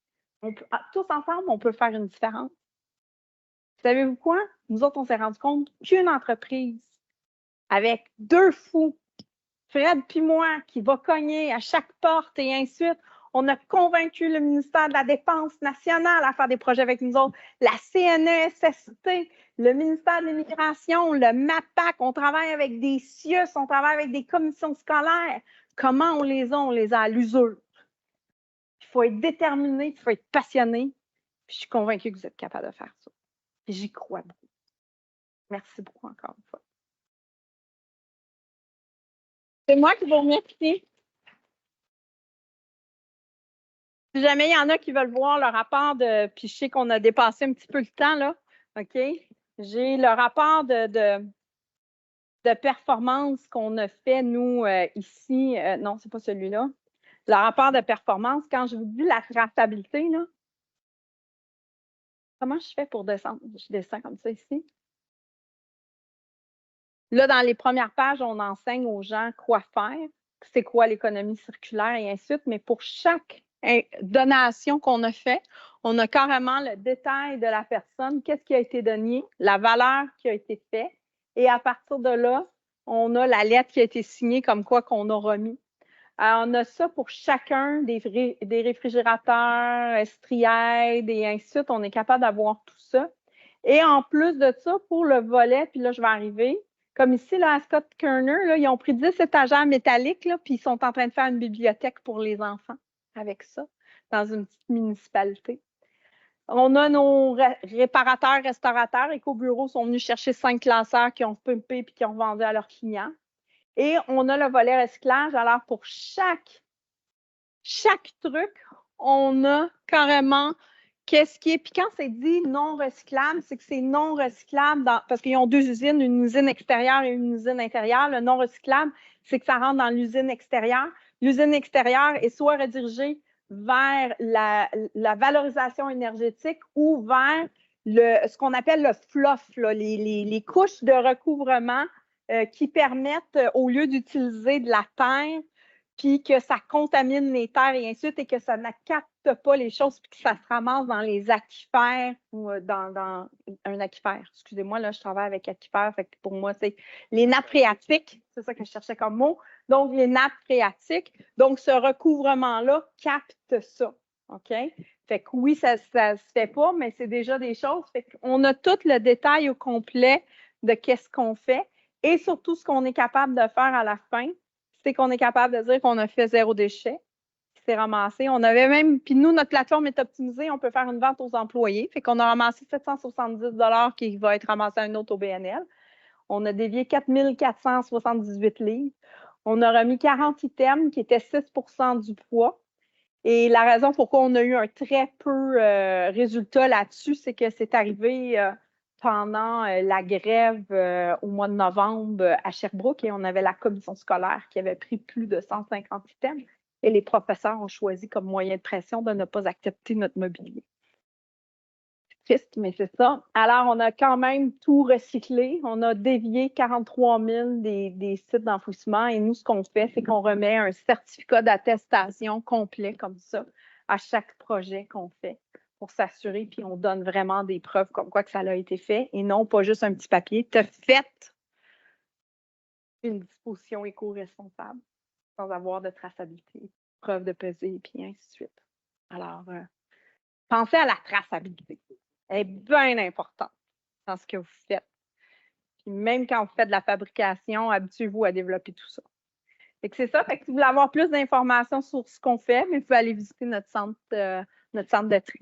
[SPEAKER 1] tous ensemble, on peut faire une différence. Savez-vous quoi? Nous autres, on s'est rendu compte qu'une entreprise avec deux fous, Fred puis moi, qui va cogner à chaque porte et ainsi de suite, on a convaincu le ministère de la Défense nationale à faire des projets avec nous autres, la CNESST, le ministère de l'Immigration, le MAPAC, on travaille avec des CIUS, on travaille avec des commissions scolaires. Comment on les a? On les a à l'usure. Il faut être déterminé, il faut être passionné. Puis je suis convaincue que vous êtes capable de faire ça. J'y crois beaucoup. Merci beaucoup encore une fois. C'est moi qui vous remercie. Si jamais il y en a qui veulent voir le rapport de, puis je sais qu'on a dépassé un petit peu le temps, là, OK? J'ai le rapport de performance qu'on a fait, nous, ici. Non, c'est pas celui-là. Le rapport de performance, quand je vous dis la traçabilité, là, comment je fais pour descendre? Je descends comme ça ici. Là, dans les premières pages, on enseigne aux gens quoi faire, c'est quoi l'économie circulaire et ainsi de suite, mais pour chaque donation qu'on a fait, on a carrément le détail de la personne, qu'est-ce qui a été donné, la valeur qui a été faite, et à partir de là, on a la lettre qui a été signée comme quoi qu'on a remis. On a ça pour chacun des réfrigérateurs, estriaides et ainsi de suite. On est capable d'avoir tout ça. Et en plus de ça, pour le volet, puis là, je vais arriver, comme ici, là, à Scott Kerner, là, ils ont pris 10 étagères métalliques, là, puis ils sont en train de faire une bibliothèque pour les enfants avec ça, dans une petite municipalité. On a nos réparateurs, restaurateurs. Écobureau sont venus chercher 5 classeurs qui ont pumpé et qui ont vendu à leurs clients. Et on a le volet recyclage. Alors, pour chaque truc, on a carrément qu'est-ce qui est. Puis quand c'est dit non recyclable, c'est que c'est non recyclable parce qu'ils ont deux usines, une usine extérieure et une usine intérieure. Le non recyclable, c'est que ça rentre dans l'usine extérieure. L'usine extérieure est soit redirigée vers la valorisation énergétique ou vers ce qu'on appelle le fluff, là, les couches de recouvrement qui permettent, au lieu d'utiliser de la terre, puis que ça contamine les terres et ainsi de suite, et que ça ne capte pas les choses, puis que ça se ramasse dans les aquifères ou dans un aquifère. Excusez-moi, là, je travaille avec aquifère, fait que pour moi, c'est les nappes phréatiques, c'est ça que je cherchais comme mot. Donc, les nappes phréatiques. Donc, ce recouvrement-là capte ça. OK? Fait que oui, ça se fait pas, mais c'est déjà des choses. Fait qu'on a tout le détail au complet de qu'est-ce qu'on fait et surtout ce qu'on est capable de faire à la fin, c'est qu'on est capable de dire qu'on a fait 0 déchet, qui s'est ramassé. On avait même, puis nous, notre plateforme est optimisée, on peut faire une vente aux employés. Fait qu'on a ramassé 770 $ qui va être ramassé à une autre au BNL. On a dévié 4 478 livres. On a remis 40 items qui étaient 6 % du poids. Et la raison pourquoi on a eu un très peu résultat là-dessus, c'est que c'est arrivé pendant la grève au mois de novembre à Sherbrooke et on avait la commission scolaire qui avait pris plus de 150 items et les professeurs ont choisi comme moyen de pression de ne pas accepter notre mobilier. C'est triste, mais c'est ça. Alors, on a quand même tout recyclé. On a dévié 43 000 des sites d'enfouissement et nous, ce qu'on fait, c'est qu'on remet un certificat d'attestation complet comme ça à chaque projet qu'on fait pour s'assurer, puis on donne vraiment des preuves comme quoi que ça a été fait et non pas juste un petit papier. Tu as fait une disposition éco-responsable sans avoir de traçabilité, preuve de pesée, puis ainsi de suite. Alors, pensez à la traçabilité. Elle est bien importante dans ce que vous faites. Puis même quand vous faites de la fabrication, habituez-vous à développer tout ça. Fait que c'est ça. Fait que si vous voulez avoir plus d'informations sur ce qu'on fait, mais vous pouvez aller visiter notre centre de tri.